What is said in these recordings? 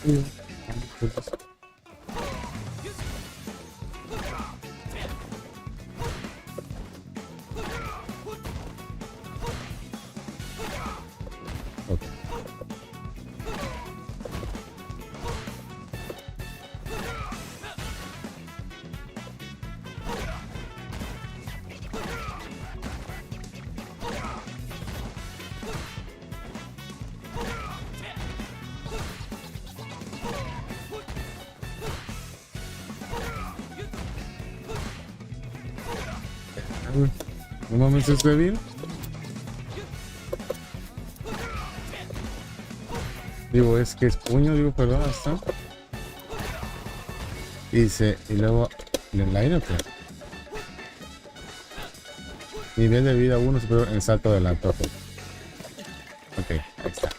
Sí. Ok. No mames, es débil. Digo, es que es puño, digo, perdón, hasta. Y luego, ¿en el aire o qué? Nivel de vida 1 superior en salto adelante. Ok, ahí está.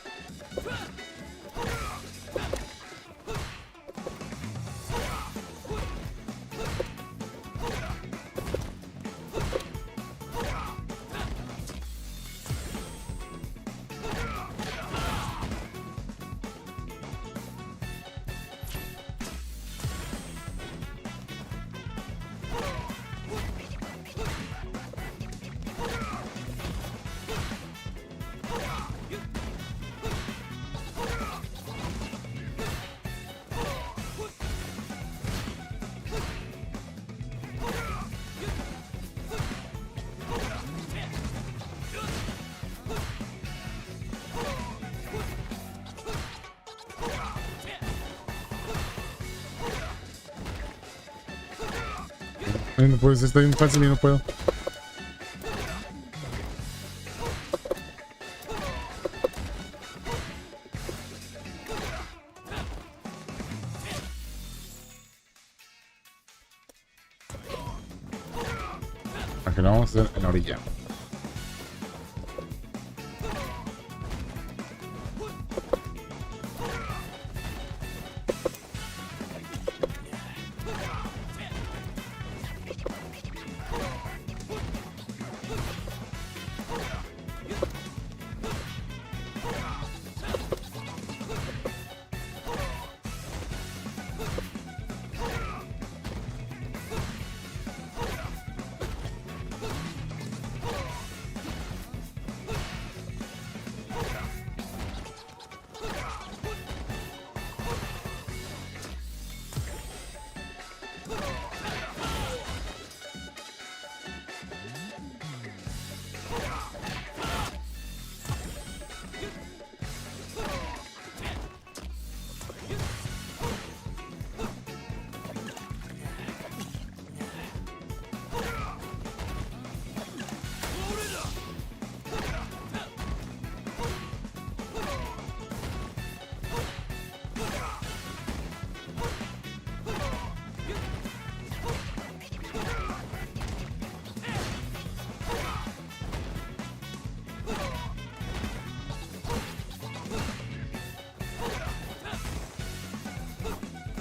Bueno, pues está bien fácil y no puedo. Aquí lo vamos a hacer en la orilla.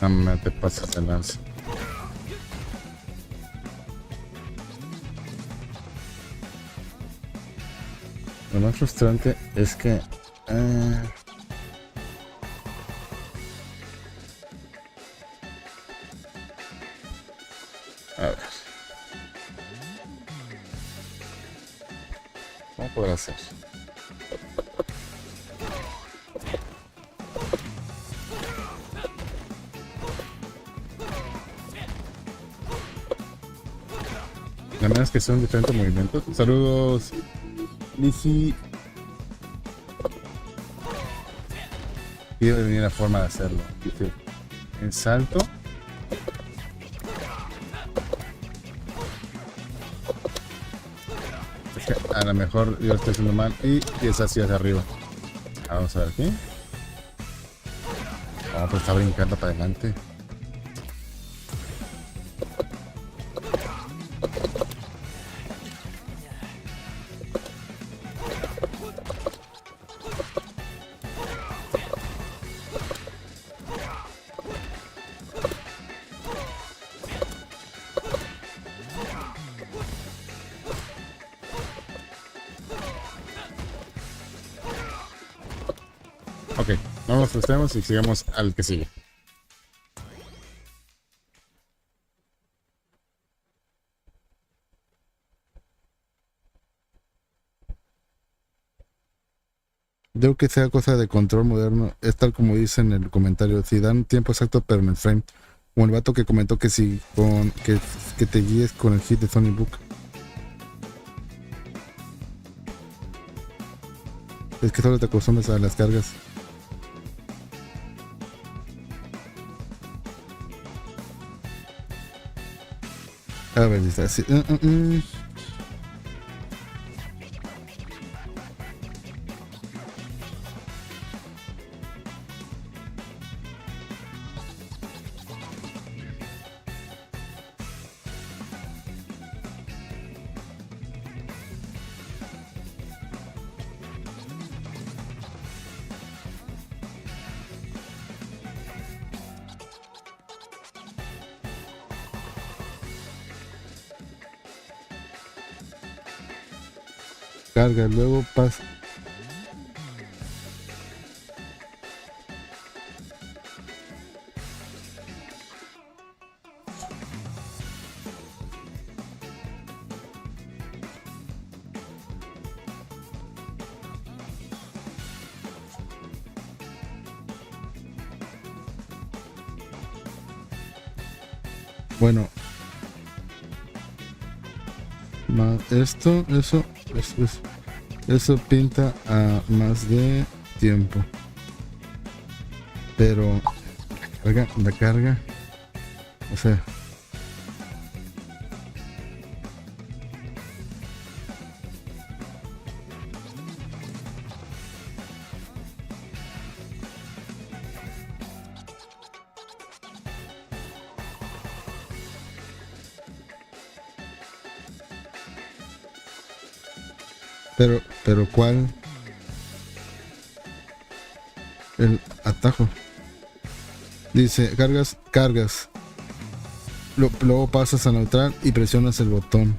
No te pases de lanza. Lo más frustrante es que a ver, ¿cómo podrá hacer? A menos que sea un diferente movimiento. Saludos, Lizzy. Y debe venir la forma de hacerlo. Dice, en salto. Es que a lo mejor yo lo estoy haciendo mal y es así hacia arriba. Vamos a ver aquí. Oh, pues está brincando para adelante. Ok. No nos frustremos y sigamos al que sigue. Creo que sea cosa de control moderno. Es tal como dice en el comentario. Si dan tiempo exacto permanent frame. Como el vato que comentó que si con que te guíes con el hit de Sony Book. Es que solo te acostumbras a las cargas. A ver, dice así. Carga, luego pasa. Bueno, más esto, eso pinta a más de tiempo. Pero la carga, o sea, pero ¿cuál? El atajo. Dice, cargas. Luego pasas a neutral y presionas el botón.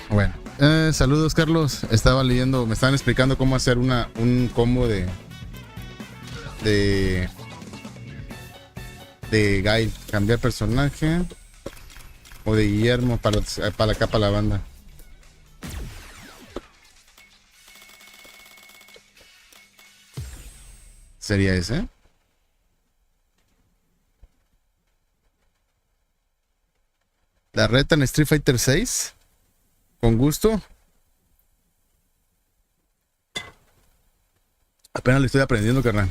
Bueno, saludos Carlos. Estaba leyendo, me estaban explicando cómo hacer un combo de Guile, cambiar personaje o de Guillermo para acá para la banda. ¿Sería ese? La reta en Street Fighter 6. Con gusto. Apenas le estoy aprendiendo, carnal.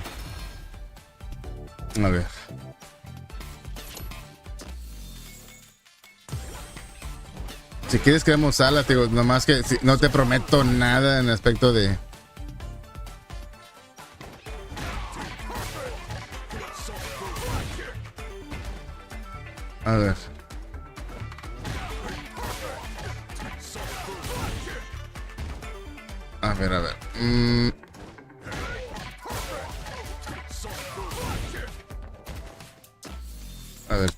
A ver. Si quieres creamos sala, te digo, nomás que no te prometo nada en el aspecto de... A ver. A ver. A ver.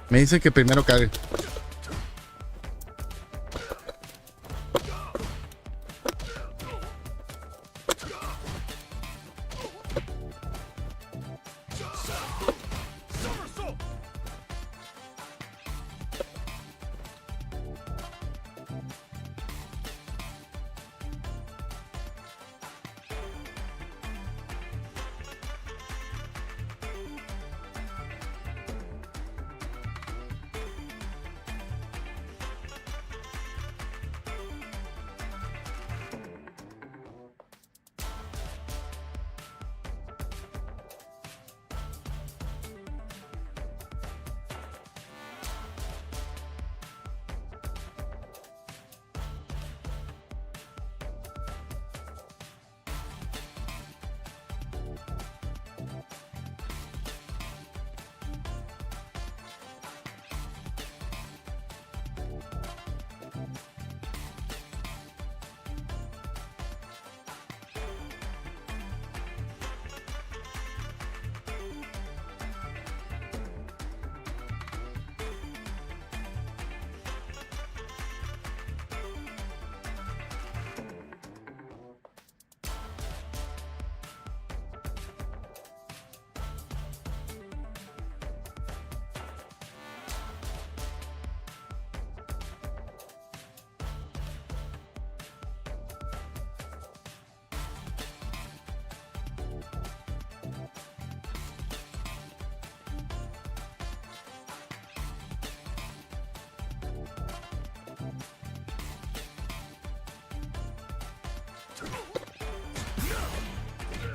Me dice que primero cargue.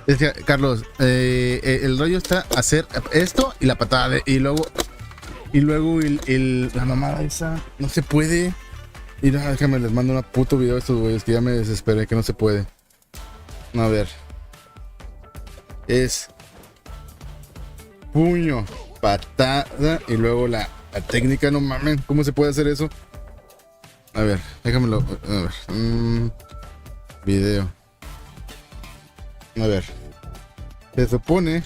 Es que, Carlos, el rollo está hacer esto y la patada y luego la mamada esa no se puede. Y déjame, les mando una puto video a estos güeyes que ya me desesperé, que no se puede. A ver. Es puño, patada y luego la técnica, no mames, ¿cómo se puede hacer eso? A ver, déjamelo. A ver. Video. A ver. Se supone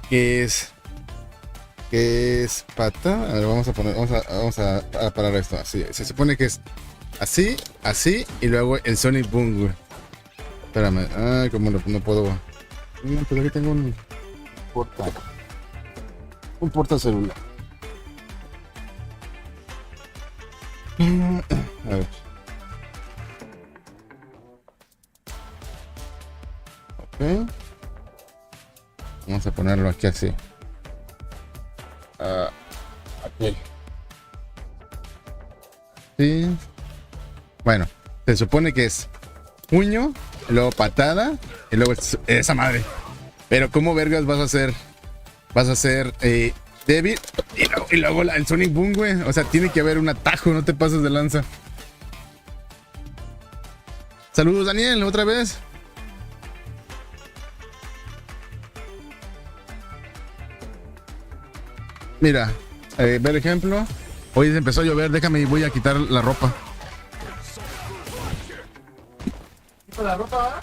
que es patada. A ver, vamos a parar esto. Así. Se supone que es así, así y luego el Sonic Boom, güey. Espérame. Ay, como no puedo. No, pero aquí tengo un porta celular. A ver. Ok. Vamos a ponerlo aquí así. Aquí. Sí. Bueno, se supone que es puño, luego patada y luego esa madre. Pero ¿cómo vergas vas a hacer? Vas a hacer débil y luego el Sonic Boom, güey. O sea, tiene que haber un atajo, no te pases de lanza. Saludos, Daniel, otra vez. Mira, ver ejemplo. Hoy empezó a llover, déjame y voy a quitar la ropa. ¿Quita la ropa?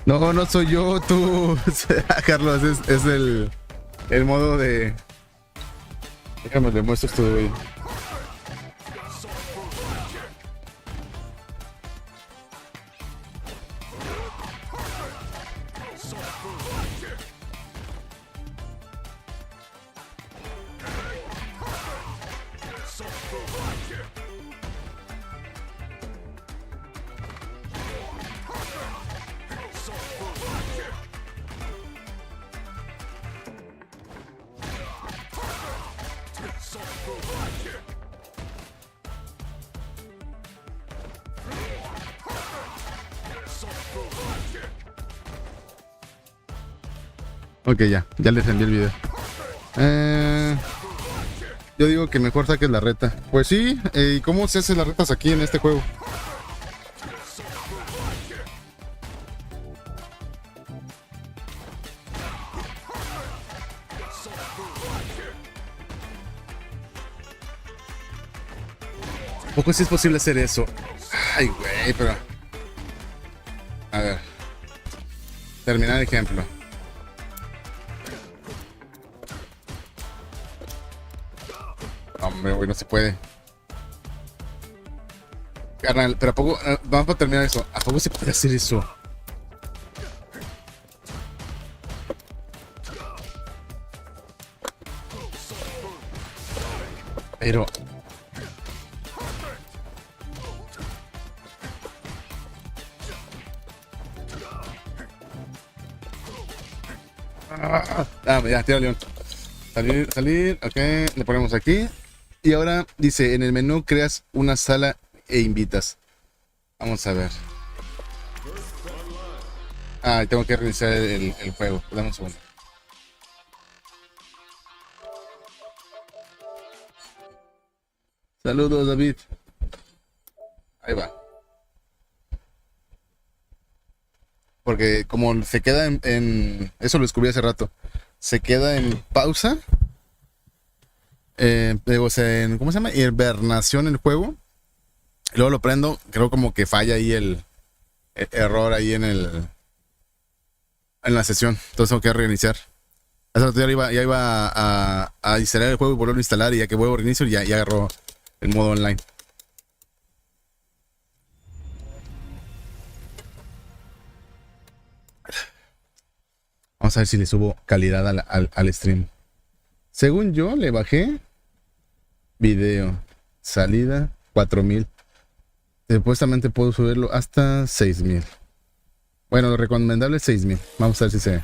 No, no soy yo, tú. Carlos, es el modo de... Déjame le muestro esto, güey. Ok, ya les envié el video. Yo digo que mejor saques la reta. Pues sí, ¿y cómo se hacen las retas aquí en este juego? ¿A poco sí es posible hacer eso? Ay, güey, pero... A ver. Terminar el ejemplo. Hombre, güey, no se puede. Carnal, pero ¿a poco? Vamos a terminar eso. ¿A poco se puede hacer eso? Pero... ya, tira león. Salir, ok, le ponemos aquí. Y ahora dice, en el menú creas una sala e invitas. Vamos a ver. Tengo que reiniciar el juego. Dame un segundo. Saludos, David. Ahí va. Porque como se queda eso lo descubrí hace rato. Se queda en pausa. O sea, ¿cómo se llama? Hibernación el juego. Y luego lo prendo. Creo como que falla ahí el error ahí en la sesión. Entonces tengo que reiniciar. Hace rato ya iba a instalar el juego y volverlo a instalar. Y ya que vuelvo a reinicio ya agarró el modo online. Vamos a ver si le subo calidad al stream. Según yo, le bajé video, salida 4000. Supuestamente puedo subirlo hasta 6000. Bueno, lo recomendable es 6000. Vamos a ver si se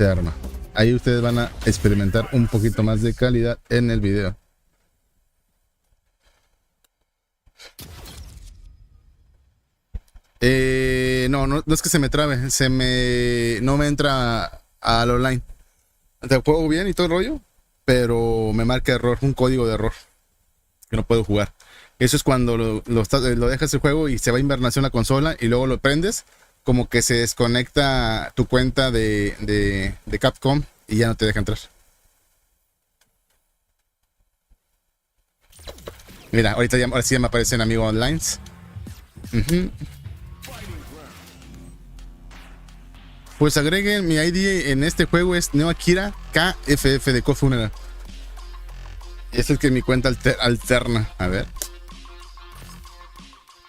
arma. Ahí ustedes van a experimentar un poquito más de calidad en el video. No es que se me trabe, no me entra al online. Te juego bien y todo el rollo, pero me marca error, un código de error que no puedo jugar. Eso es cuando lo dejas el juego y se va a invernación la consola y luego lo prendes, como que se desconecta tu cuenta de Capcom y ya no te deja entrar. Mira, ahora sí ya me aparecen amigos online. Pues agreguen mi ID en este juego, es Mankear KFF de KoFFuneral. Es el que mi cuenta alterna. A ver.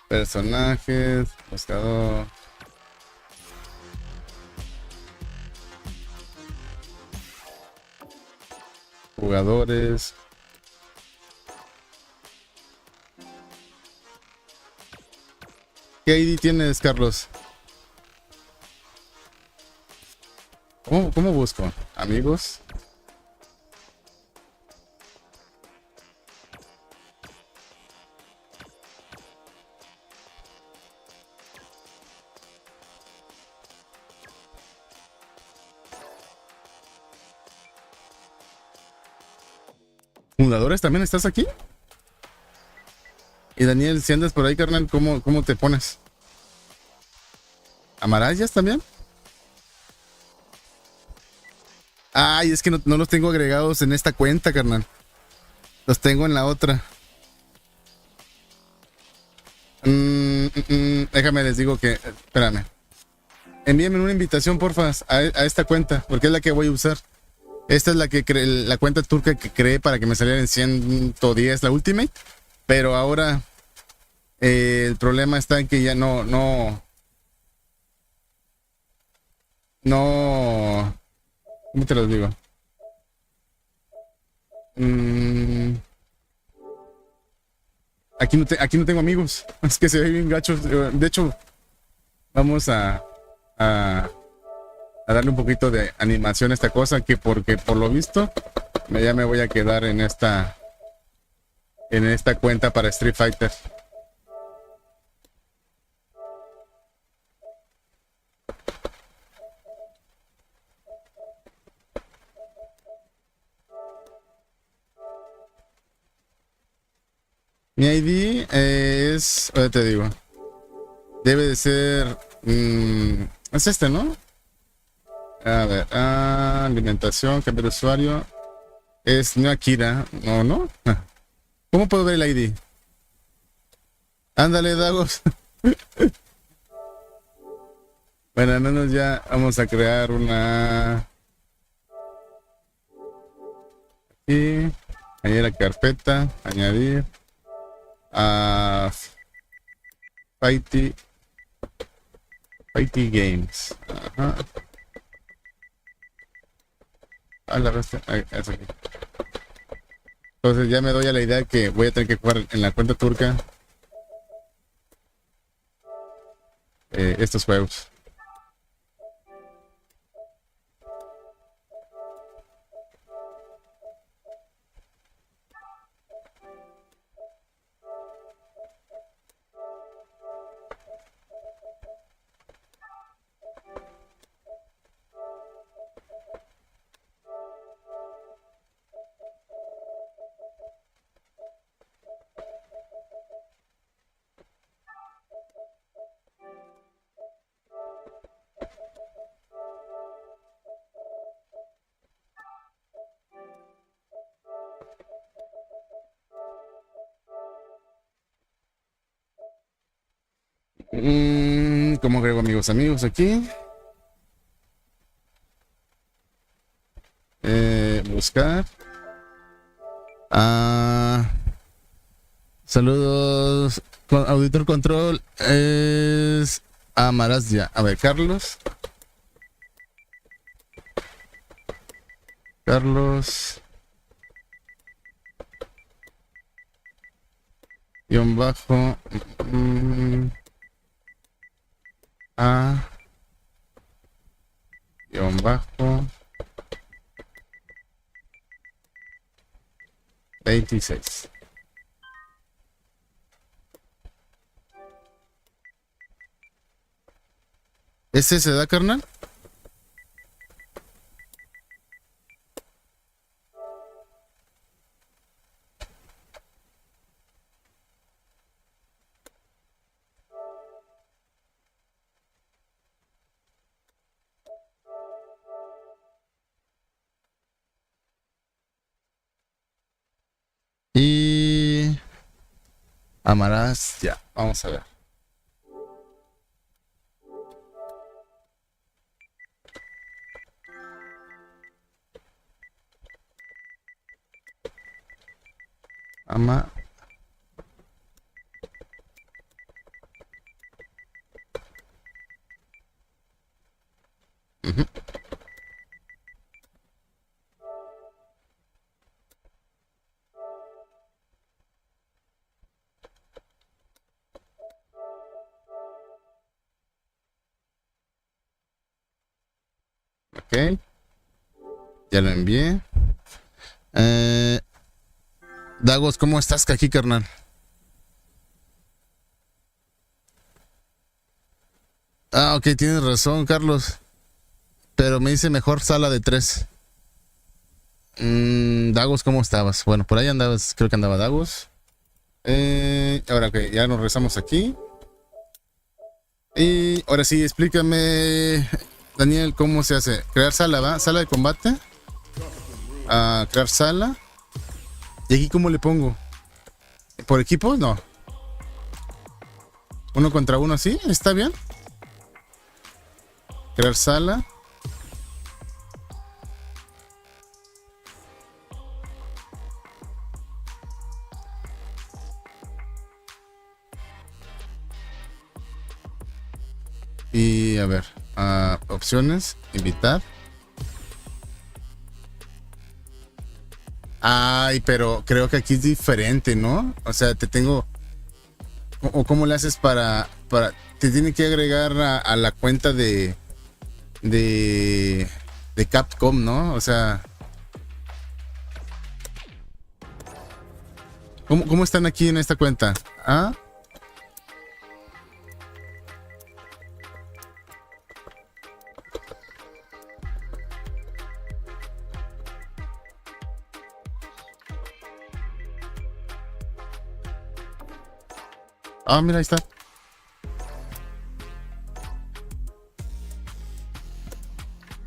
Personajes, buscador. Jugadores. ¿Qué ID tienes, Carlos? ¿Cómo busco? Amigos. ¿Fundadores también estás aquí? Y Daniel, si andas por ahí, carnal, ¿cómo te pones? ¿Amarallas también? Ay, es que no los tengo agregados en esta cuenta, carnal. Los tengo en la otra. Déjame les digo que... Espérame. Envíenme una invitación, porfa, a esta cuenta, porque es la que voy a usar. Esta es la cuenta turca que creé para que me saliera en 110 la Ultimate. Pero ahora el problema está en que ya no. ¿Cómo te lo digo? Aquí no tengo amigos. Es que se ve bien gacho. De hecho, vamos a darle un poquito de animación a esta cosa. Porque por lo visto, ya me voy a quedar en esta cuenta para Street Fighter. Mi ID ahora te digo, debe de ser, es este, ¿no? A ver, alimentación, cambio de usuario, es no Akira, no. ¿Cómo puedo ver el ID? Ándale, Dagos. Bueno, al menos ya vamos a crear una. Aquí, añadir la carpeta, añadir a Fighty Games. Ajá. La resta, es aquí. Entonces ya me doy a la idea que voy a tener que jugar en la cuenta turca estos juegos. ¿Cómo agrego amigos aquí? Buscar. Saludos. Auditor Control es Amaraz ya. A ver, Carlos. Guión bajo. Guión bajo 26. ¿Ese se da, carnal? Y Amaraz, ya, vamos a ver. Ok. Ya lo envié. Dagos, ¿cómo estás aquí, carnal? Ok, tienes razón, Carlos. Pero me dice mejor sala de 3. Dagos, ¿cómo estabas? Bueno, por ahí andabas, creo que andaba Dagos. Ahora que ya nos rezamos aquí. Y ahora sí, explícame, Daniel, ¿cómo se hace? Crear sala, ¿va? Sala de combate. Crear sala. ¿Y aquí cómo le pongo? ¿Por equipos? No. 1 contra 1, ¿sí? ¿Está bien? Crear sala. Y a ver, opciones, invitar. Ay, pero creo que aquí es diferente, ¿no? O sea, te tengo... ¿O cómo le haces para... Te tiene que agregar a la cuenta de Capcom, ¿no? O sea... ¿Cómo están aquí en esta cuenta? ¿Ah? Ah, mira, ahí está.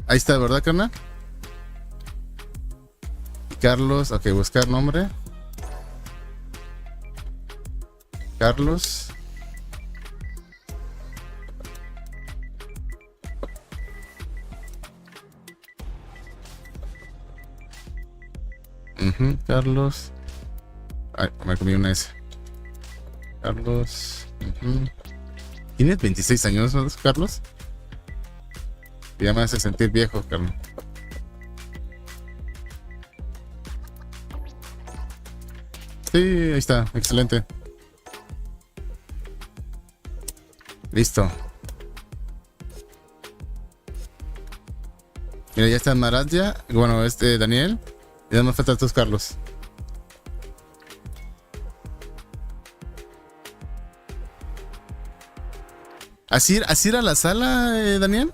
Ahí está, ¿verdad, carnal? Carlos, ok, buscar nombre. Carlos. Carlos. Ay, me comí una S. Carlos. ¿Tienes 26 años, ¿no, Carlos? Ya me hace sentir viejo, Carlos. Sí, ahí está, excelente. Listo. Mira, ya está Maradja. Bueno, Daniel. Y ya nos faltan tus Carlos. ¿Así ir a la sala, Daniel?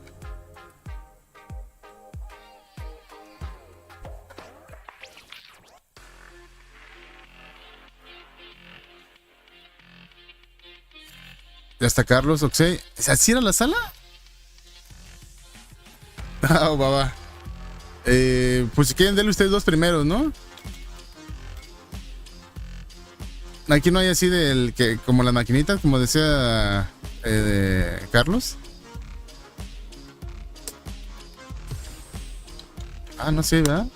Ya está Carlos, ok. ¿Así ir a la sala? Ah, baba. Pues si quieren, denle ustedes dos primeros, ¿no? Aquí no hay así del que, como las maquinitas, como decía Carlos. Ah, no sé, ¿verdad?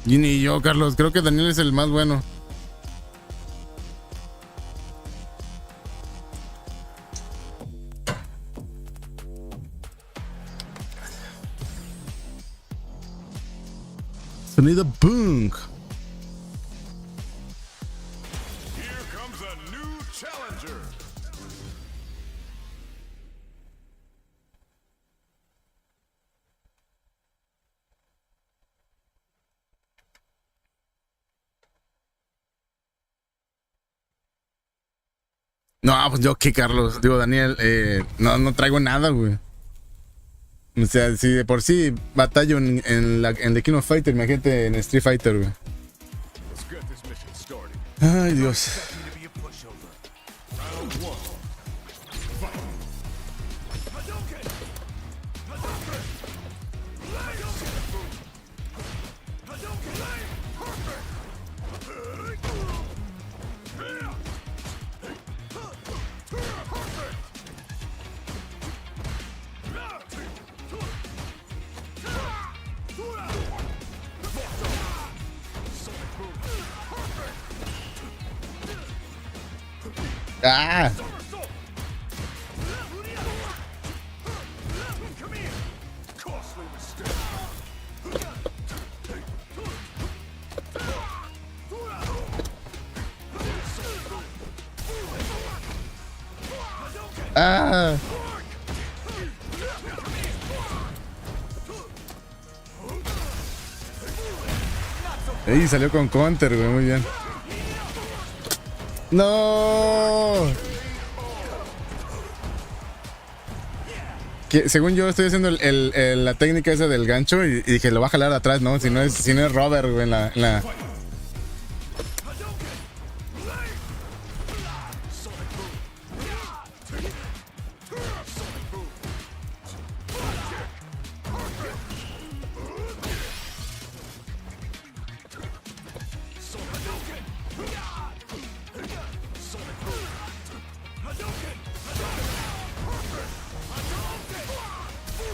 Y ni yo, Carlos, creo que Daniel es el más bueno. Sonido boom. No, pues yo qué, Carlos. Digo, Daniel, no traigo nada, güey. O sea, si de por sí batallo en The King of Fighter, imagínate en Street Fighter, güey. Ay, Dios. ¡Ah! ¡Ah! ¡Ey! Salió con counter, güey, muy bien. ¡No! Que, según yo estoy haciendo la técnica esa del gancho y dije, lo va a jalar atrás, ¿no? Si no es Robert, güey, en la...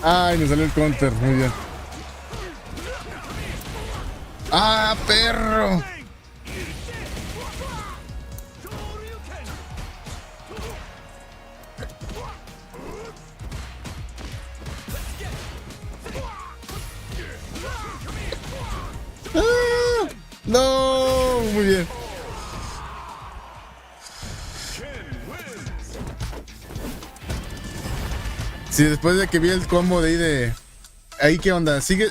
Ay, me salió el counter. Muy bien. ¡Ah, perro! ¡Ah! ¡No! Muy bien. Sí, después de que vi el combo de ahí de... Ahí, ¿qué onda? ¿Sigue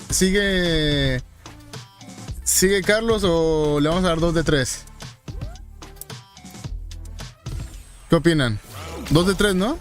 Carlos o le vamos a dar 2 de 3? ¿Qué opinan? 2 de 3, ¿no?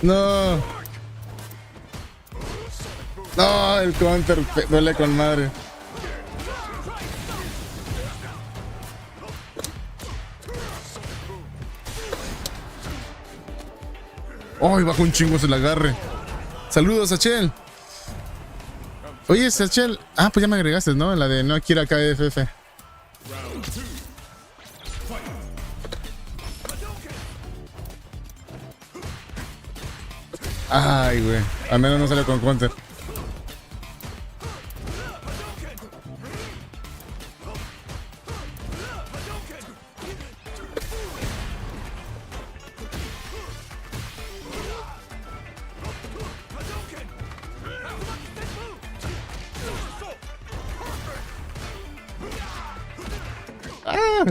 No. No, el counter duele con madre. Ay, bajó un chingo se la agarre. Saludos, Sachel. Oye, Sachel. Ah, pues ya me agregaste, ¿no? La de Mankear KoFF. Ay, güey. Al menos no sale con counter. ¡Ah!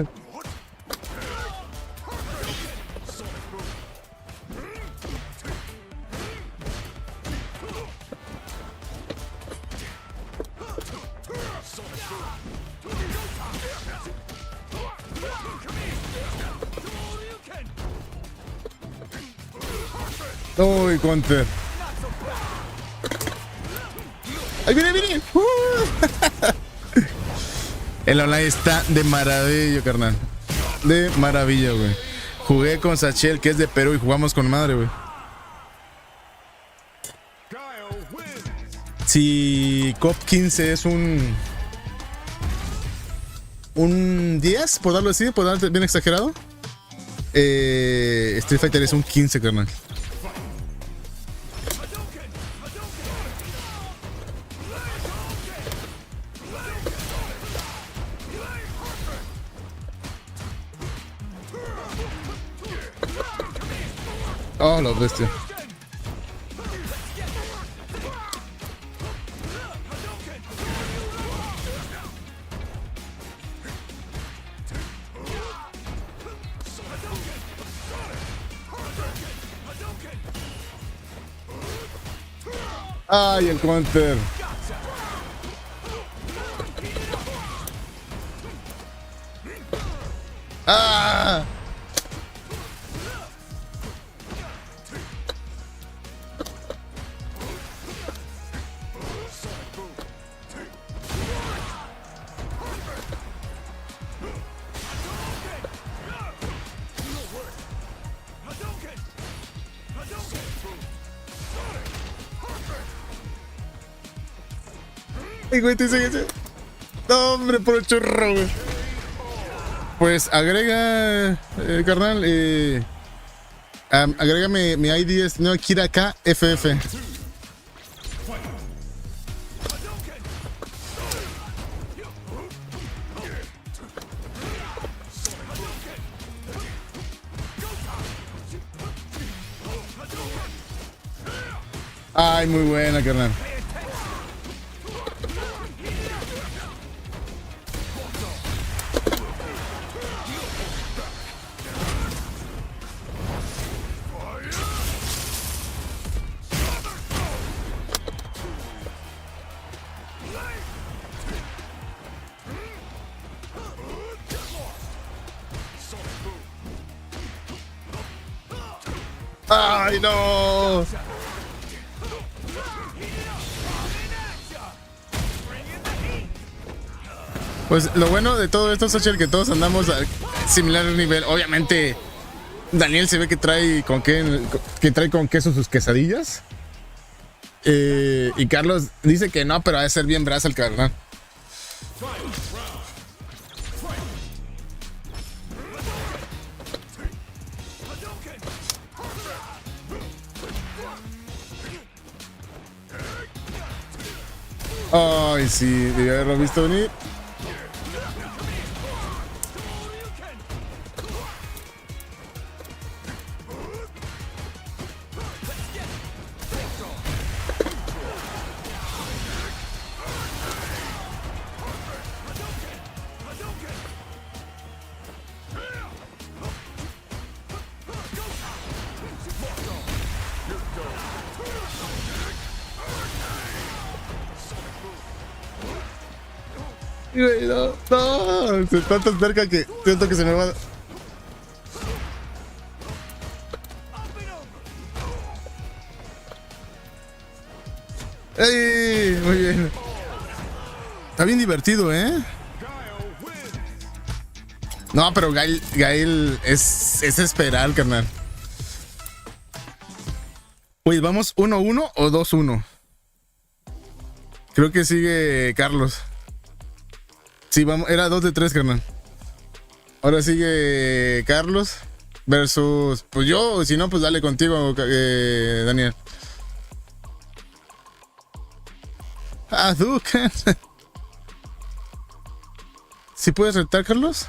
Uy, counter. ¡Ahí viene, viene! El online está de maravilla, carnal. De maravilla, güey. Jugué con Sachel, que es de Perú, y jugamos con madre, güey. Si KOF 15 es un 10, por darlo así, por darlo bien exagerado, Street Fighter es un 15, carnal. Oh, la bestia. Ay, el counter. ¡Ah! Ay, güey, te dice. No, hombre, por el churro, güey. Pues agrega, carnal, agrégame mi ID es Mankear KoFF. Ay, muy buena, carnal. ¡Ay, no! Pues lo bueno de todo esto, Social, que todos andamos a similar nivel. Obviamente, Daniel se ve que trae con queso sus quesadillas. Y Carlos dice que no, pero ha de ser bien brazo el carnal. Ay, sí, debí haberlo visto venir. No, no, se está tan cerca que siento que se me va. ¡Ey! Muy bien. Está bien divertido, ¿eh? No, pero Gail es esperar, carnal. Oye, ¿vamos 1-1 o 2-1? Creo que sigue Carlos. Sí, vamos, era 2-3, carnal. Ahora sigue Carlos versus, pues yo, si no, pues dale contigo, Daniel. Ah, Duke. ¿Sí puedes retar, Carlos?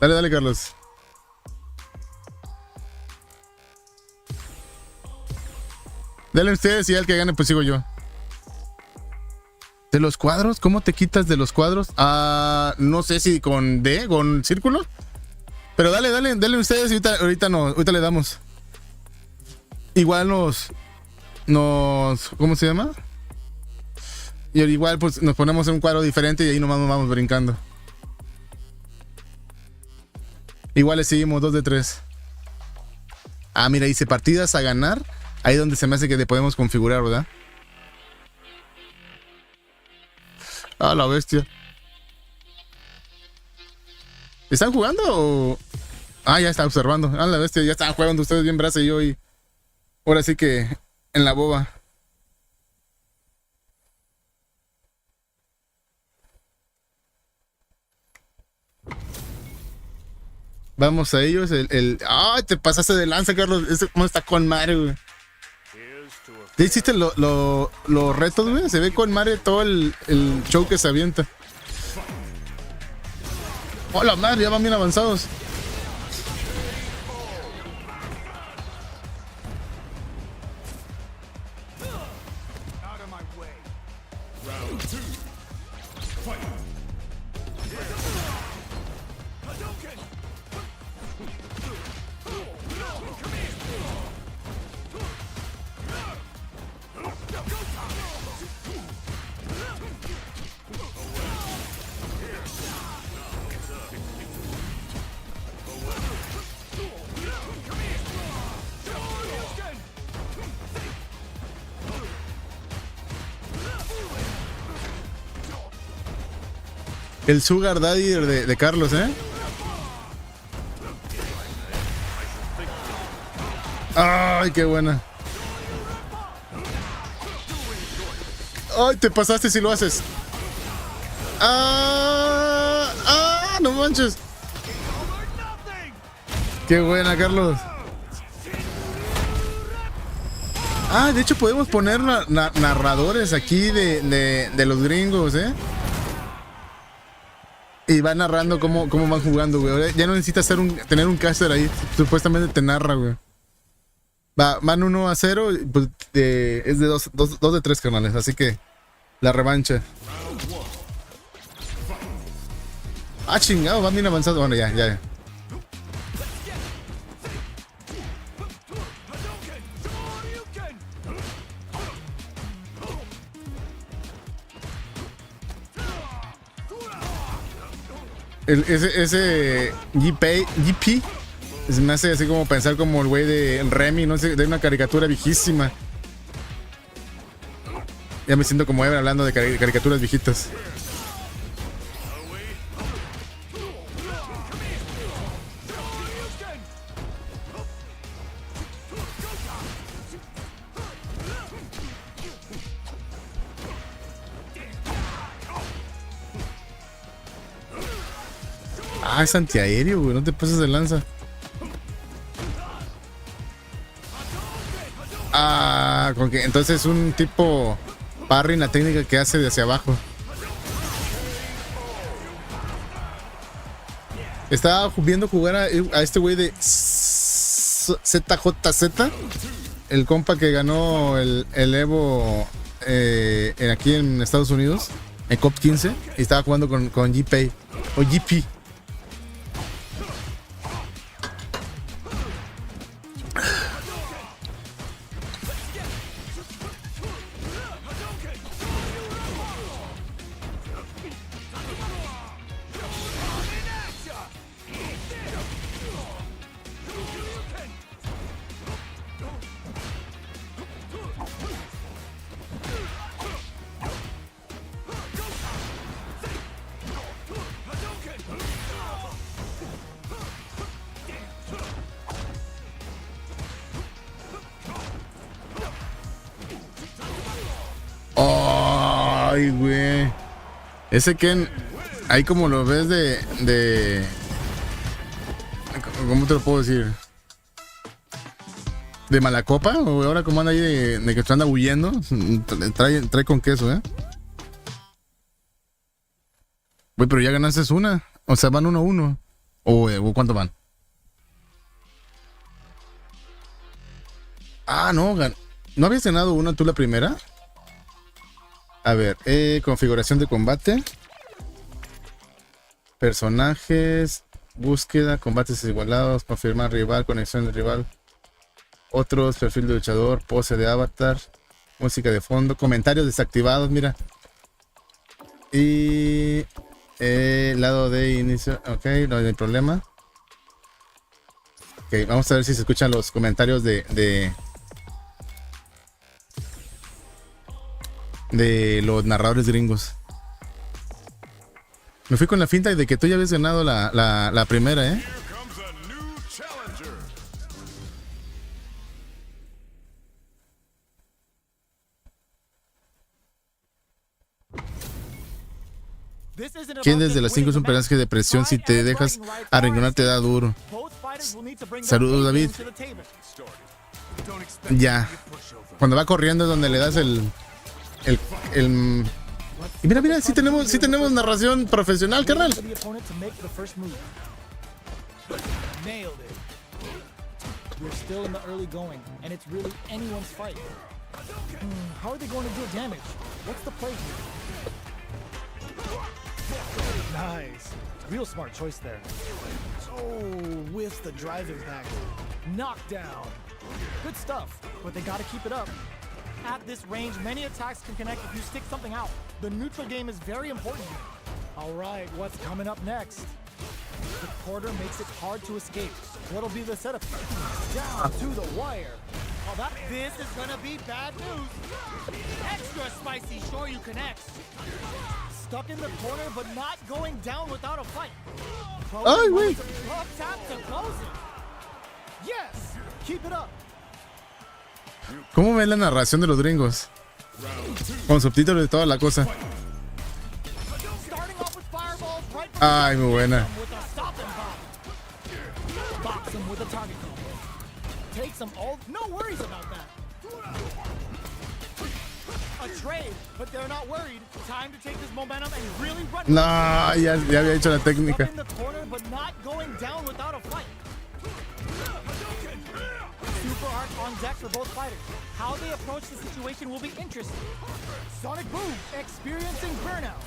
Dale, dale, Carlos. Dale ustedes y al que gane pues sigo yo. ¿De los cuadros? ¿Cómo te quitas de los cuadros? Ah, no sé si con D, con círculo. Pero dale ustedes y ahorita le damos. Igual nos ¿cómo se llama? Y igual pues nos ponemos en un cuadro diferente y ahí nomás nos vamos brincando. Igual le seguimos 2-3. Ah, mira, dice partidas a ganar. Ahí donde se me hace que le podemos configurar, ¿verdad? Ah, la bestia. ¿Están jugando o...? Ah, ya está observando. Ah, la bestia, ya están jugando ustedes bien brazo y yo y... Ahora sí que en la boba. Vamos a ellos, ¡ay! Te pasaste de lanza, Carlos. Este cómo está con madre, güey. ¿Ya hiciste los retos, güey? Se ve con madre todo el show que se avienta. ¡Hola, madre! Ya van bien avanzados. El Sugar Daddy de Carlos, ¿eh? ¡Ay, qué buena! ¡Ay, te pasaste si lo haces! ¡Ah! ¡Ah! ¡No manches! ¡Qué buena, Carlos! Ah, de hecho podemos poner narradores aquí de los gringos, ¿eh? Y va narrando cómo van jugando, güey. Ya no necesitas tener un caster ahí. Supuestamente te narra, güey. Van 1-0. Pues, es de 2-3, carnales. Así que la revancha. Ah, chingado. Van bien avanzados. Bueno, ya. ese GP me hace así como pensar como el güey de Remy, no sé, de una caricatura viejísima. Ya me siento como Evan hablando de caricaturas viejitas. Ah, es antiaéreo, güey, no te pases de lanza. Ah, con que entonces es un tipo parry en la técnica que hace de hacia abajo. Estaba viendo jugar a este güey de ZJZ, el compa que ganó el Evo aquí en Estados Unidos, en KOF 15, y estaba jugando con GP o GP. Ay, güey. Ese Ken, ahí como lo ves de... ¿Cómo te lo puedo decir? ¿De mala copa? O ahora como anda ahí de que se anda huyendo. Trae con queso, ¿eh? Güey, pero ya ganaste una. O sea, van 1-1. ¿O cuánto van? Ah, no. ¿No habías ganado una tú la primera? A ver, configuración de combate. Personajes. Búsqueda, combates igualados, confirmar rival, conexión de rival. Otros, perfil de luchador, pose de avatar, música de fondo, comentarios desactivados, mira. Y lado de inicio, ok, no hay problema. Ok, vamos a ver si se escuchan los comentarios de los narradores gringos. Me fui con la finta de que tú ya habías ganado la primera, ¿eh? ¿Quién desde las 5 es un personaje de presión? Si te dejas arreglar te da duro. Saludos, David. Ya. Cuando va corriendo es donde le das el... Y mira, sí tenemos narración profesional, carnal. Nice. Real smart choice there. Oh, whiffs the drive impact. Knockdown. Good stuff, but they gotta keep it up. At this range, many attacks can connect if you stick something out. The neutral game is very important here. All right, what's coming up next? The quarter makes it hard to escape. What'll be the setup? Down to the wire. Oh, this is gonna be bad news. Extra spicy, sure you connect. Stuck in the corner, but not going down without a fight. Ay, güey. Tap to close it. Yes, keep it up. ¿Cómo ves la narración de los gringos? Con subtítulos y toda la cosa. Ay, muy buena. No, ya había hecho la técnica. Super art on deck for both fighters. How they approach the situation will be interesting. Sonic Boom, experiencing burnout.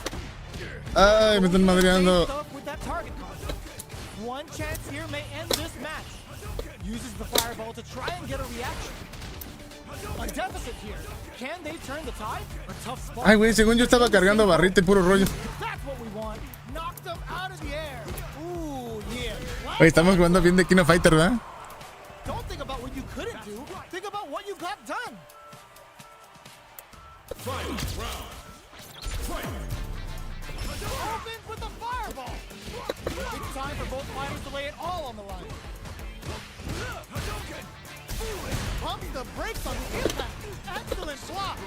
Ay, me están madreando. One chance here may end this match. Uses the fireball to try and get a reaction. A aggressive here. Can they turn the tide? A tough spot. Ay, güey, según yo estaba cargando barrita y puro rollo. That's what we want. Knock them out of the air. Ooh, yeah. Oye, estamos jugando bien de King of Fighter, ¿verdad? Don't think about what you couldn't do. Think about what you got done. Opens with the fireball. It's time for both fighters to lay it all on the line. Pumps the brakes on the impact. Excellent block.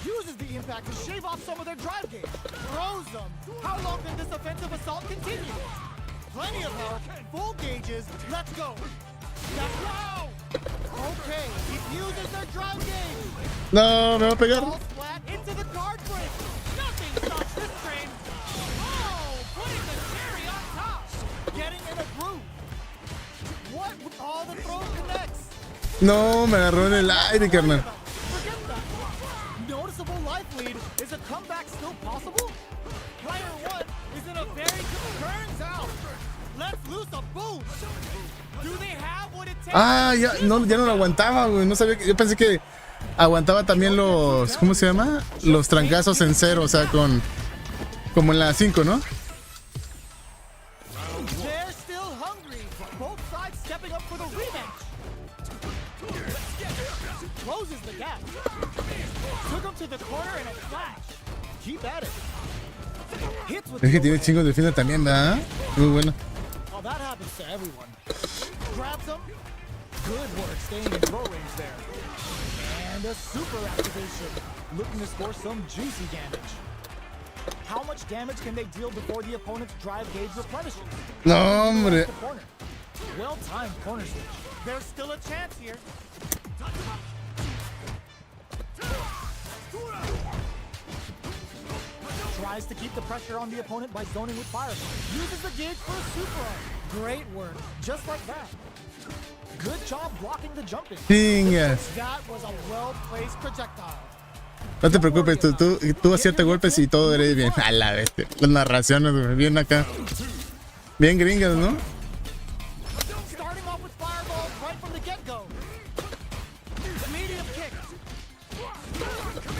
Uses the impact to shave off some of their drive game. Throws them. How long can this offensive assault continue? Plenty of health. Full gauges. Let's go. Wow. Okay. He uses their drive game. No, me va a pegar. Falls flat into the guard break. Nothing stops this train. Oh, putting the cherry on top. Getting in a groove. What with all the throw connects? No, me agarró en el aire, carnal. Forget that. Noticeable life lead. Is a comeback still possible? Player one is in a very good turns out. Let's loose a boom. Do they have what it takes? Ah, ya no lo aguantaba, güey. No sabía yo pensé que aguantaba también los, ¿cómo se llama? Los trancazos en cero, o sea, como en la 5, ¿no? They're still hungry. Both sides stepping up for the rematch. Closes the gap. Took him to the corner in a flash. Keep at it. Hits with Es que the tiene chingos de defensa también, ¿verdad? Muy bueno. Oh, that happens to everyone. Grabs him. Good work staying in throw range there. And a super activation. Looking to score some juicy damage. How much damage can they deal before the opponent's drive gauge replenishes? No, hombre. The corner. Well-timed corner switch. There's still a chance here. Tries to keep the pressure on the opponent by zoning with fire. Uses the gauge for a super arm. Great work. Just like that. Good job blocking the jumping. Chingas. That was a well-placed projectile. No te preocupes, tú acierta golpes y todo irá bien. A la vez. Las narraciones, güey, bien acá. Bien gringas, ¿no? Starting off with fireballs right from the get-go. Medium kick.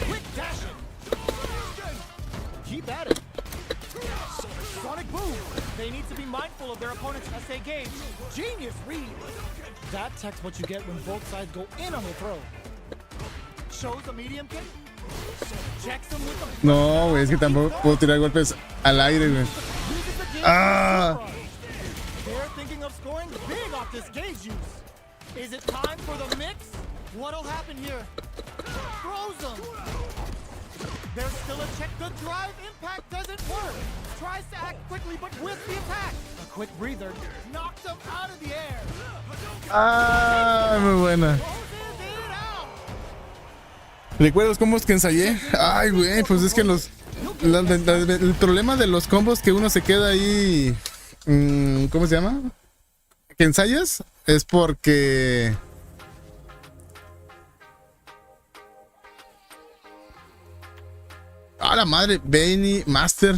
Quick dashing. Keep at it. Sonic boom. They need to be mindful of their opponent's SA gauge. Genius read. That tech's what you get when both sides go in on the throw. Shows a medium kick. Checks him with the... No, güey, es que tampoco puedo tirar golpes al aire, güey. Uses the gauge Ah. for a super arm. They're thinking of scoring big off this gauge use. Is it time for the mix? What'll happen here? Throws them. There's still a check. The drive impact doesn't work. Tries to act quickly, but with the attack. A quick breather. Knocks them out of the air. Ah, muy buena. Closes it out. ¿Recuerdas cómo es que ensayé? Ay, güey, pues es que el problema de los combos que uno se queda ahí, ¿cómo se llama? Que ensayas es porque ¡a la madre! Benny Master.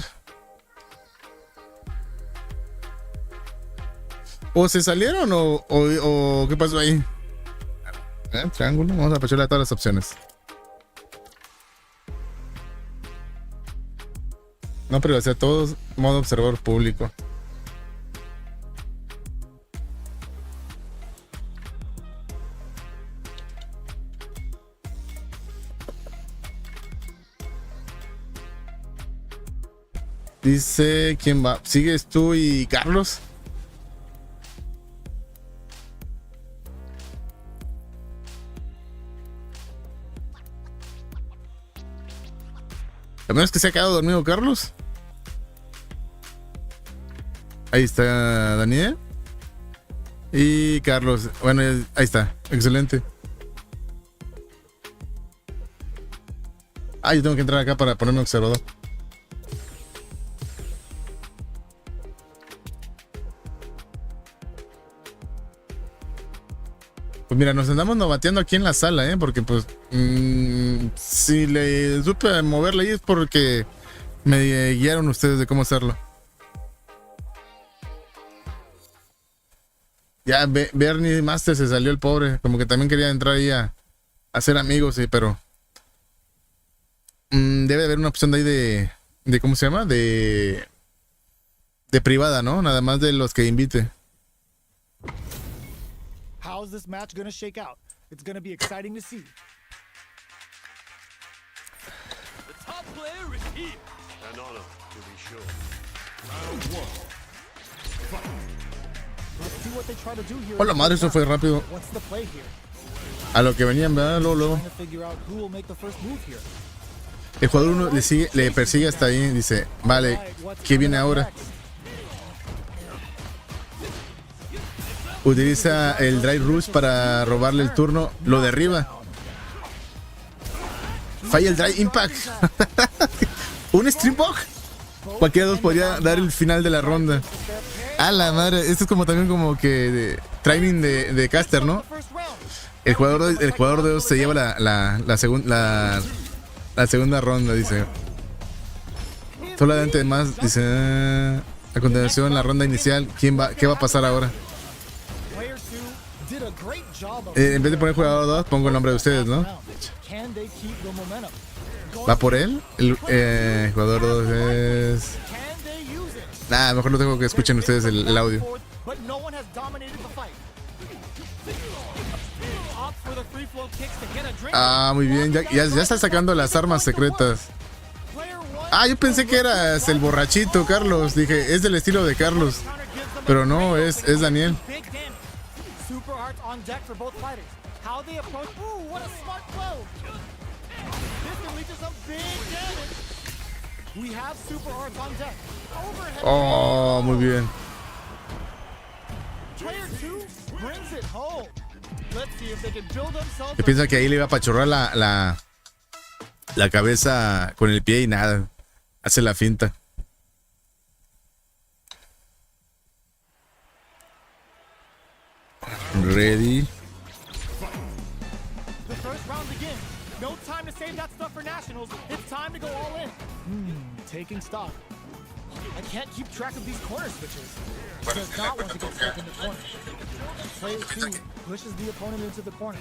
¿O se salieron o qué pasó ahí? Triángulo, vamos a apacharle a todas las opciones. No privacidad, todos modo observador público. Dice, ¿quién va? ¿Sigues tú y Carlos? A menos que se ha quedado dormido Carlos. Ahí está Daniel. Y Carlos. Bueno, ahí está. Excelente. Ah, yo tengo que entrar acá para ponerme observador. Pues mira, nos andamos novateando aquí en la sala, porque pues si le supe moverle ahí es porque me guiaron ustedes de cómo hacerlo. Ya Bernie Master se salió el pobre, como que también quería entrar ahí a hacer amigos, sí, pero debe haber una opción de ahí de ¿cómo se llama? De privada, ¿no? Nada más de los que invite. How's this match gonna shake out? It's gonna be exciting to see. The top player is here. An honor, to be sure. Round one. Let's see what they try to do here. Hola madre, eso fue rápido. What's the play here? A lo que venían, ¿verdad? Luego. Trying to figure out who will make the first move here. El jugador 1 le persigue hasta ahí. Dice, vale, ¿qué viene ahora? Utiliza el Drive Rush para robarle el turno. Lo derriba. Falla el Drive Impact. Un Streambog. Cualquiera de los podría dar el final de la ronda. A la madre. Esto es como también como que de training de caster, ¿no? El jugador de 2 se lleva la segunda ronda, dice. Solamente más, dice. A continuación, la ronda inicial. ¿Qué va a pasar ahora? En vez de poner jugador 2, pongo el nombre de ustedes, ¿no? ¿Va por él? El jugador 2 es... Nah, mejor lo tengo que escuchen ustedes el audio. Ah, muy bien. Ya está sacando las armas secretas. Ah, yo pensé que eras el borrachito, Carlos. Dije, es del estilo de Carlos. Pero no, es Daniel. Oh, muy bien. Yo pienso que ahí le iba a apachurrar la cabeza con el pie y nada. Hace la finta. Ready. The first round begins. No time to save that stuff for nationals. It's time to go all in. Taking stock. I can't keep track of these corner switches. Does not want to get stuck in the corner. Player 2 pushes the opponent into the corner.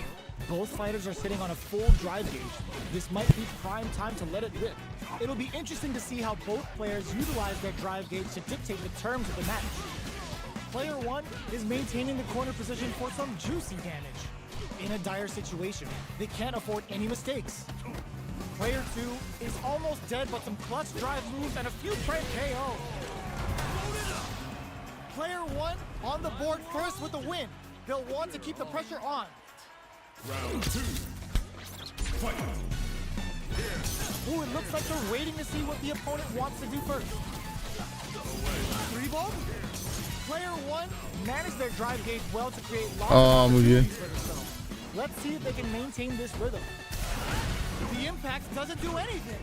Both fighters are sitting on a full drive gauge. This might be prime time to let it rip. It'll be interesting to see how both players utilize their drive gauge to dictate the terms of the match. Player 1 is maintaining the corner position for some juicy damage. In a dire situation, they can't afford any mistakes. Player 2 is almost dead, but some clutch drive moves and a few great KO. Player 1 on the board first with the win. They'll want to keep the pressure on. Round 2. Fight. Ooh, it looks like they're waiting to see what the opponent wants to do first. 3-ball? Player 1 managed their drive gauge well to create lots of muy bien. opportunities for themselves. Let's see if they can maintain this rhythm. The impact doesn't do anything.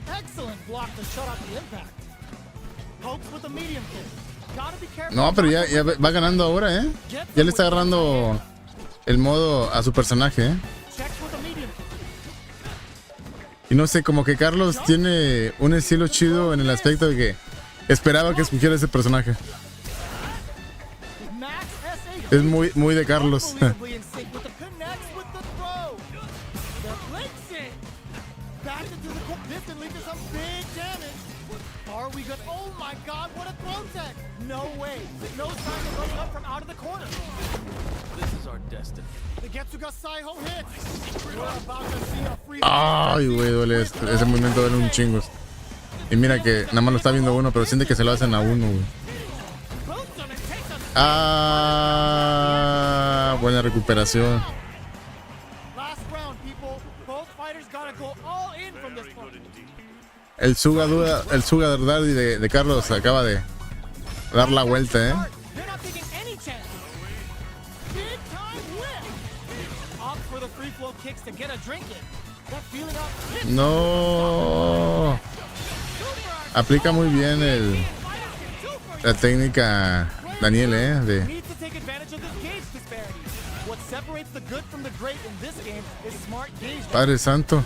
Excellent block to shut off the impact. Pokes with the medium kick. Gotta be careful. No, pero ya va ganando ahora, ¿eh? Ya le está agarrando el modo a su personaje, ¿eh? Checks with the medium kick. Y no sé, como que Carlos tiene un estilo chido en el aspecto de que esperaba que escogiera ese personaje. Es muy de Carlos. Ay, güey, duele ese movimiento, duele un chingo. Y mira que nada más lo está viendo uno, pero siente que se lo hacen a uno, güey. Ah, buena recuperación. El Sugar Daddy de Carlos acaba de dar la vuelta, ¿eh? No. Aplica muy bien la técnica Daniel, de Padre Santo.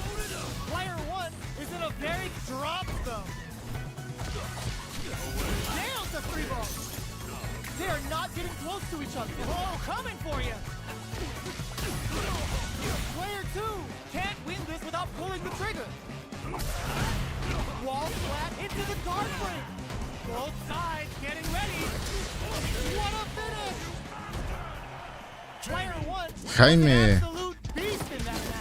Player 2 can't win this without pulling the trigger. Wall flat into the guard frame. Both sides getting ready. What a finish! Player 1 Jaime. an absolute beast in that match.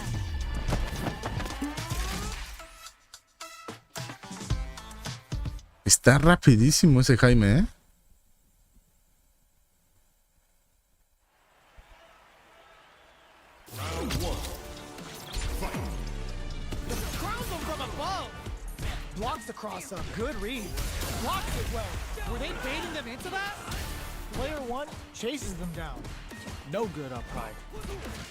Está rapidísimo ese Jaime, ¿eh? Grounds them from above. Blocks the cross up. Good read. Blocks it well. Were they baiting them into that? Player 1 chases them down. No good up high.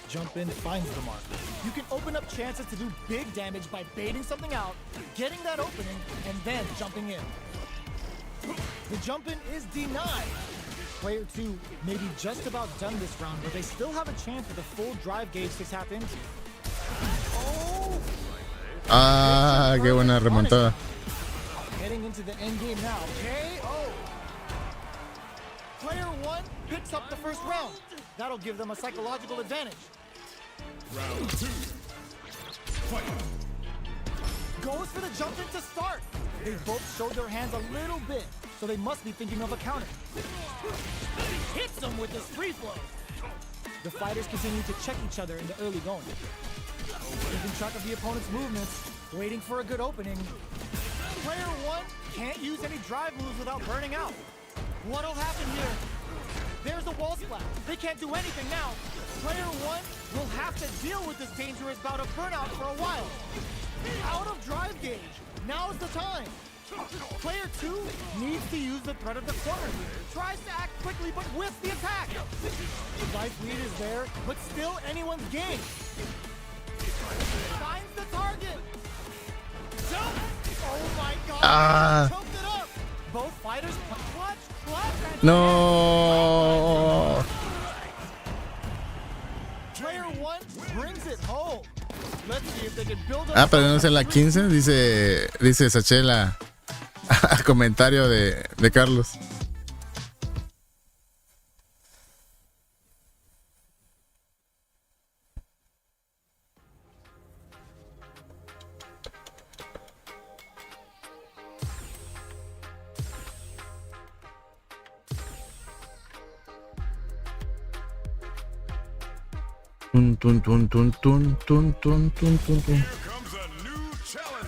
Jump in, finds the mark. You can open up chances to do big damage by baiting something out, getting that opening, and then jumping in. The jump in is denied. Player 2 may be just about done this round, but they still have a chance with a full drive gauge to tap into. Oh! Ah, qué buena remontada. Heading into the end game now. KO. Player 1 picks up the first round. That'll give them a psychological advantage. Round 2. Fight. Goes for the jump in to start. They both showed their hands a little bit, so they must be thinking of a counter. Hits them with his free flow. The fighters continue to check each other in the early going. Keeping track of the opponent's movements, waiting for a good opening. Player 1 can't use any drive moves without burning out. What'll happen here? There's a wall splat. They can't do anything now. Player 1 will have to deal with this dangerous bout of burnout for a while. Out of drive gauge. Now's the time. Player 2 needs to use the threat of the corner. Tries to act quickly, but whiffs the attack. The life lead is there, but still anyone's game. Finds the target. Jump! Oh my God! Choked it up. Both fighters clutch, and No. Player 1 brings it home. Let's see if they can build up. Ah, pero no es en la 15, dice Sachela al comentario de Carlos.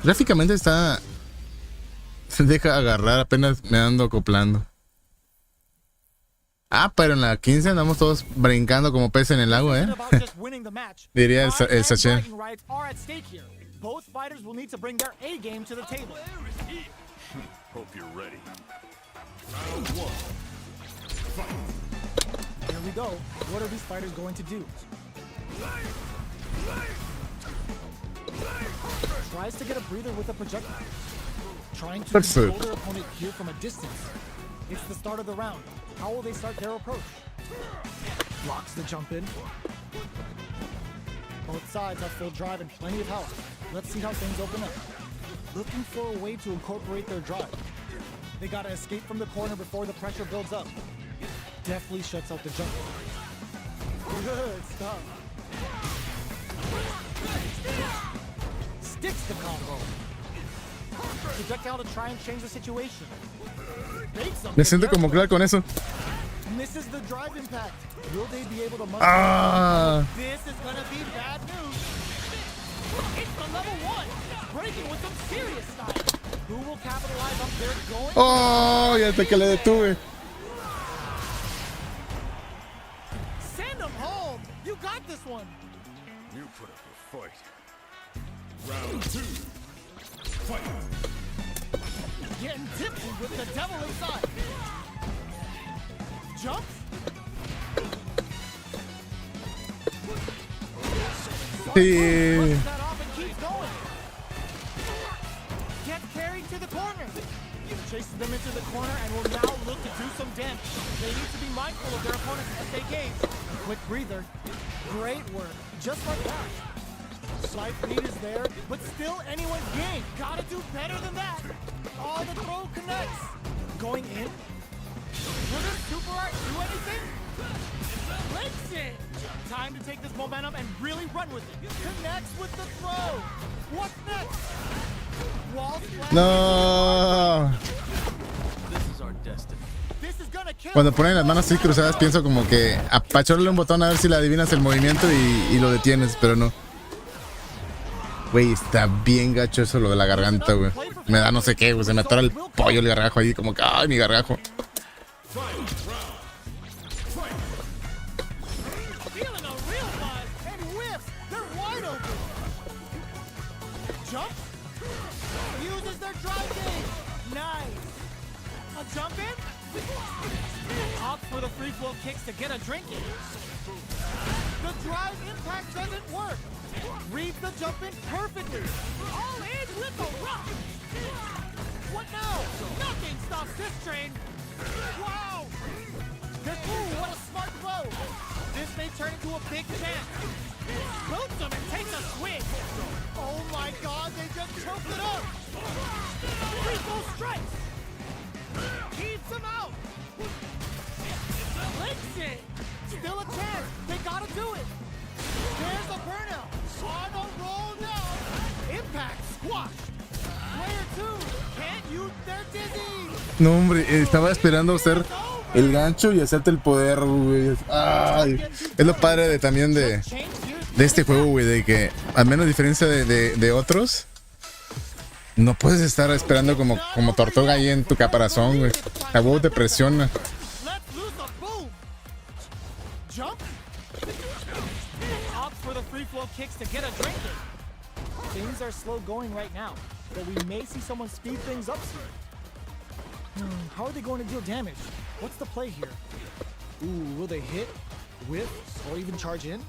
Gráficamente está. Se deja agarrar, apenas me ando acoplando. Ah, pero en la 15 andamos todos brincando como peces en el agua, Diría el Sachet. Both fighters will need to bring their A game to the table. Hope you're ready. Here we go. What are these fighters going to do? Tries to get a breather with a projectile. Trying to control their opponent here from a distance. It's the start of the round. How will they start their approach? Blocks the jump in. Both sides have full drive and plenty of health. Let's see how things open up. Looking for a way to incorporate their drive. They gotta escape from the corner before the pressure builds up. Definitely shuts out the jump. Good stuff. Sticks the combo. Projectile to try and change the situation. Me siento como claro con eso. Misses the drive impact. Will they be able to muster? This is gonna be bad news. It's the level 1. Breaking with some serious style. Who will capitalize on their going? Oh, ya hasta que le detuve. Send them home. You got this one. You put up a fight. Round 2. Fight. Getting tipsy with the devil inside. Jump. Sí. That off and keeps going. Gets carried to the corner. Chases them into the corner and will now look to do some damage. They need to be mindful of their opponents as they gauge. Quick breather. Great work. Just like that. Life lead is there, but still anyone's game. Gotta do better than that. Oh, the throw connects. Going in. Will this super art do anything? Links it. Time to take this momentum and really run with it. Connects with the throw. What's next? Wall splash. No. This is our destiny. This is gonna kill. Cuando ponen las manos así cruzadas, pienso como que apachorle un botón a ver si le adivinas el movimiento y lo detienes, pero no. Güey, está bien gacho eso lo de la garganta, güey. Me da no sé qué, güey. Se me atora el pollo, el gargajo ahí, como que, ay, mi gargajo. Feeling a real buzz and whiffs. They're wide open. Jump. Uses their drive game. Nice. A jump in. Opts for the free flow kicks to get a drink in. The drive impact doesn't work. Reads the jump in perfectly. All in with a rock. What now? Nothing stops this train. Wow. Ooh, what a smart throw. This may turn into a big chance. Boots him and takes a swing. Oh my God, they just choked it up. Free throw strikes. Keeps him out. Links it. Still a chance. They gotta do it. There's a burnout. On a roll now. Impact squash. Player 2 can't use their dizzy. No, hombre, estaba esperando hacer el gancho y hacerte el poder, güey. Ay, es lo padre de, también de este juego, güey, de que, al menos a diferencia de otros, no puedes estar esperando como tortuga ahí en tu caparazón, güey. La huevo te presiona. For the free flow kicks to get a drink in. Things are slow going right now, but we may see someone speed things up soon. How are they going to deal damage? What's the play here? Ooh, will they hit, whiff, or even charge in?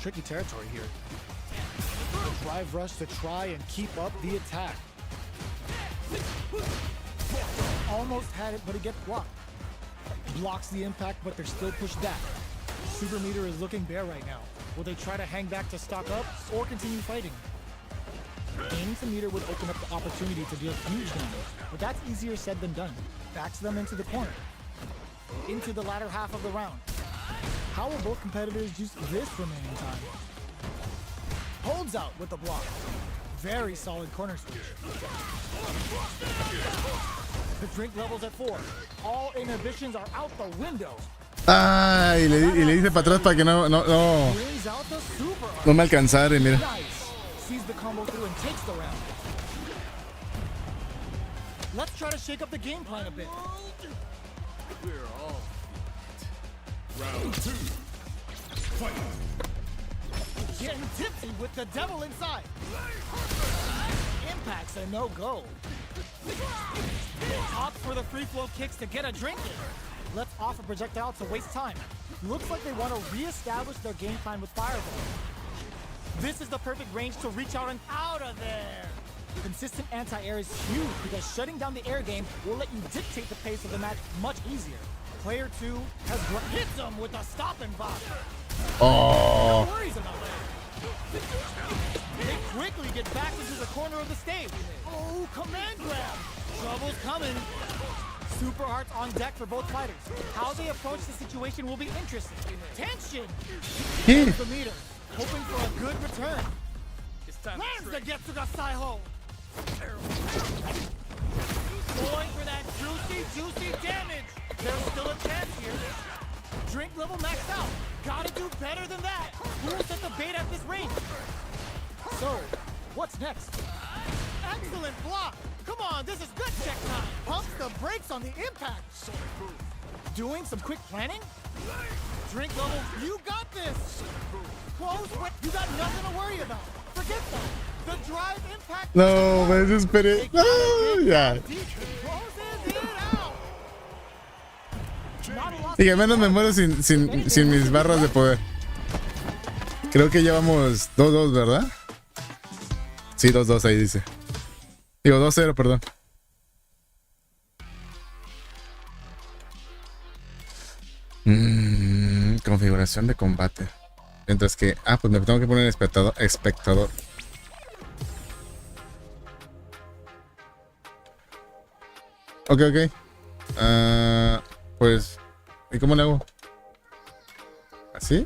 Tricky territory here. A drive rush to try and keep up the attack. Almost had it, but it gets blocked. Blocks the impact, but they're still pushed back. Super meter is looking bare right now. Will they try to hang back to stock up or continue fighting? Aiming to meter would open up the opportunity to deal huge damage, but that's easier said than done. Backs them into the corner. Into the latter half of the round. How will both competitors use this remaining time? Holds out with the block. Very solid corner switch. The drink level's at 4. All inhibitions are out the window. Ah, y le dice para atrás para que no me alcanzara, mira. Let's try to shake up the game plan a bit. We're all round 2. Fight. Getting tipsy with the devil inside. Impact's a no-go. Opt for the free flow kicks to get a drink in. Let's offer projectile to waste time. Looks like they want to re-establish their game plan with Fireball. This is the perfect range to reach out and out of there. Consistent anti-air is huge because shutting down the air game will let you dictate the pace of the match much easier. Player 2 has hit them with a stop and block. Oh. No worries about that. They quickly get back into the corner of the stage. Oh, command grab. Trouble's coming. Super hearts on deck for both fighters. How they approach the situation will be interesting. Tension! Here's the meter, hoping for a good return. Lands the Getsuga Saiho! Going for that juicy damage! There's still a chance here. Drink level maxed out. Gotta do better than that. Who will set the bait at this range? So, what's next? Excellent block! Come on, this is good check time. Pumps the brakes on the impact. Doing some quick planning? Drink level, you got this. Close, you got nothing to worry about. Forget that. The drive impact. No, me desesperé. Ah, ya. Y que menos me muero sin mis barras de poder. Creo que llevamos 2-2, ¿verdad? Sí, 2-2 ahí dice. Digo, 2-0, perdón. Configuración de combate. Mientras que... Ah, pues me tengo que poner espectador. Ok. Pues... ¿Y cómo le hago? ¿Así?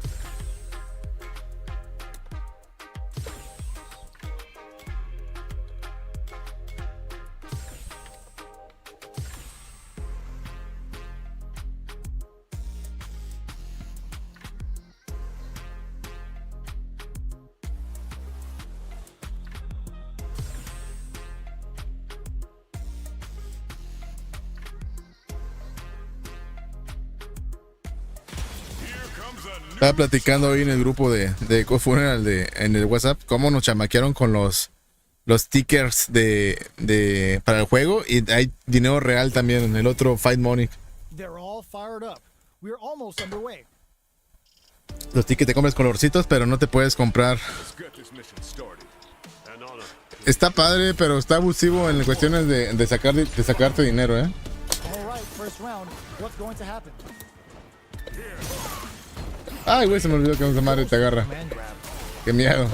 Estaba platicando hoy en el grupo de KoFFuneral en el WhatsApp cómo nos chamaquearon con los stickers para el juego, y hay dinero real también en el otro Fight Money. Los tickets te compras colorcitos, pero no te puedes comprar. Está padre, pero está abusivo en cuestiones de sacarte dinero, ¿eh? Ay, güey, se me olvidó que esa madre te agarra. Qué miedo.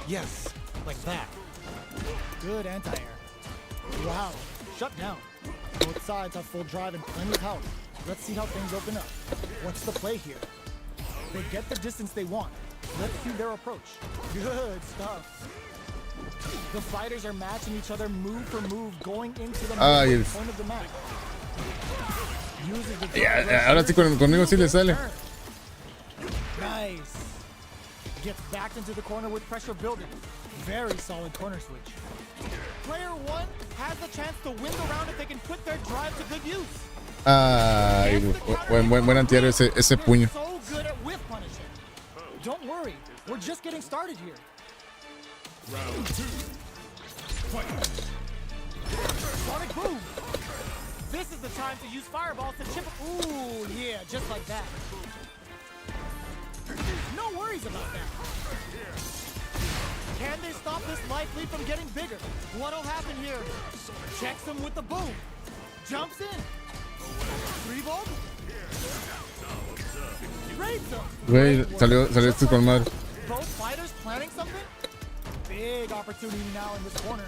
Yes, like that. Good anti-air. Wow, shut down. Both sides have full drive and plenty of health. Let's see how things open up. What's the play here? They get the distance they want. Let's see their approach. Good stuff. The fighters are matching each other move for move, going into the point of the map. Ahora sí conmigo sí le sale. Nice. Gets backed into the corner with pressure building. Very solid corner switch. Player one has the chance to win the round if they can put their drive to good use. Ay, buen antiaéreo ese puño. So good at whiff punishing. Don't worry, we're just getting started here. Round 2. Fight. Sonic boom. This is the time to use fireballs to chip. Ooh, yeah, just like that. No worries about that. Can they stop this life lead from getting bigger? What'll happen here? Checks him with the boom. Jumps in. 3-volt. Raids him. Güey, salió esto con madre. Both fighters planning something? Big opportunity now in this corner.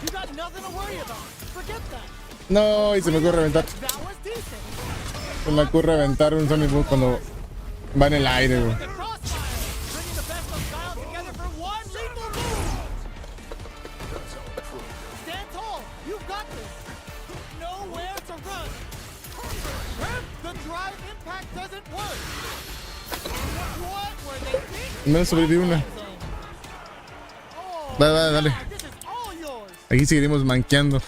You got nothing to worry about. Forget that. No, y se me ocurre reventar. Se me ocurre reventar un Sonic Boom cuando va en el aire, güey. Me sobreviví una. Va, dale. Aquí seguiremos manqueando.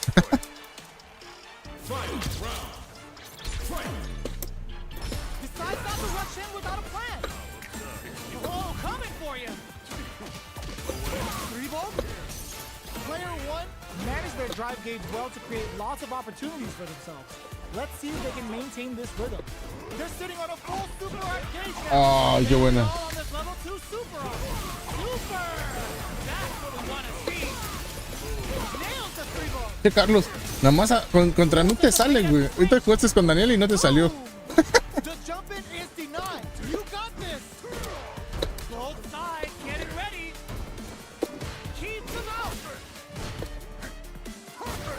Drive gauge well to create lots of opportunities for themselves. Let's see if they can maintain this rhythm. They're sitting on a full super arc gauge now. Oh, qué buena. On this level 2 super arc. Super! That's what we want to see. Nails the 3-ball. Che, Carlos, nada más contra mí te sale, güey. Ahorita jugaste con Daniel y no te salió. The jump in is denied. You got this. Both sides getting ready. Keeps them out.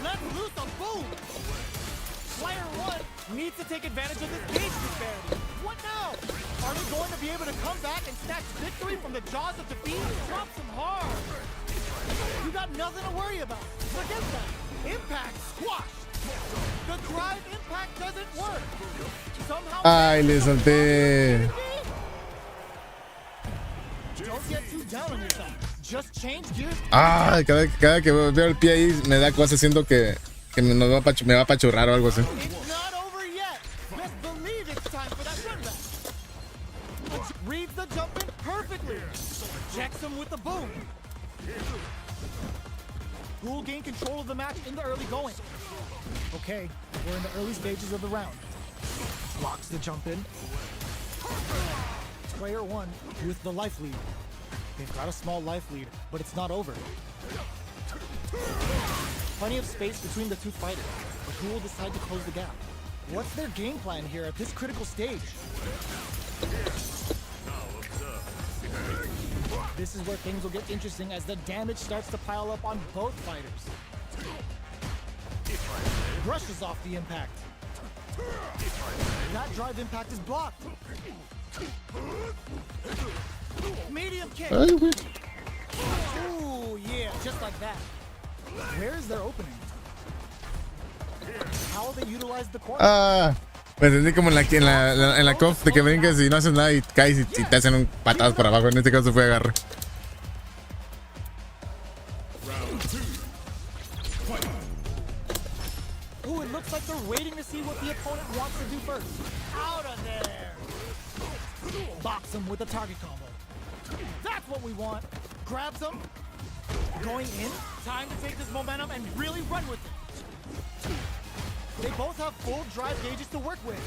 Let's loose a boom! Player one needs to take advantage of this gauge disparity. What now? Are they going to be able to come back and snatch victory from the jaws of defeat? Drops them hard. You got nothing to worry about. Forget that. Impact squashed. The drive impact doesn't work. Somehow. Ay, le solté. Don't get too down on yourself. Just change gears. Ah, cada que veo el pie ahí me da cosa, siento que me va a apachurrar o algo así. It's not over yet. Just believe it's time for that run back. Reads the jump in perfectly. Checks him with the boom. Who will gain control of the match in the early going? Okay, we're in the early stages of the round. Blocks the jump in. Player one with the life lead. They've got a small life lead, but it's not over. Plenty of space between the two fighters, but who will decide to close the gap? What's their game plan here at this critical stage? This is where things will get interesting as the damage starts to pile up on both fighters. Brushes off the impact. That drive impact is blocked. Medium kick. Ay, güey. Ooh, yeah, just like that. Where is their opening? How will they utilize the corner? Ah, me entendí como en la KOF de que brincas y no haces nada y caes y te hacen un patadas por abajo. En este caso fue agarre. Ooh, it looks like they're waiting to see what the opponent wants to do first. Out of there! Box him with a target combo. That's what we want. Grabs him. Going in. Time to take this momentum and really run with it. They both have full drive gauges to work with.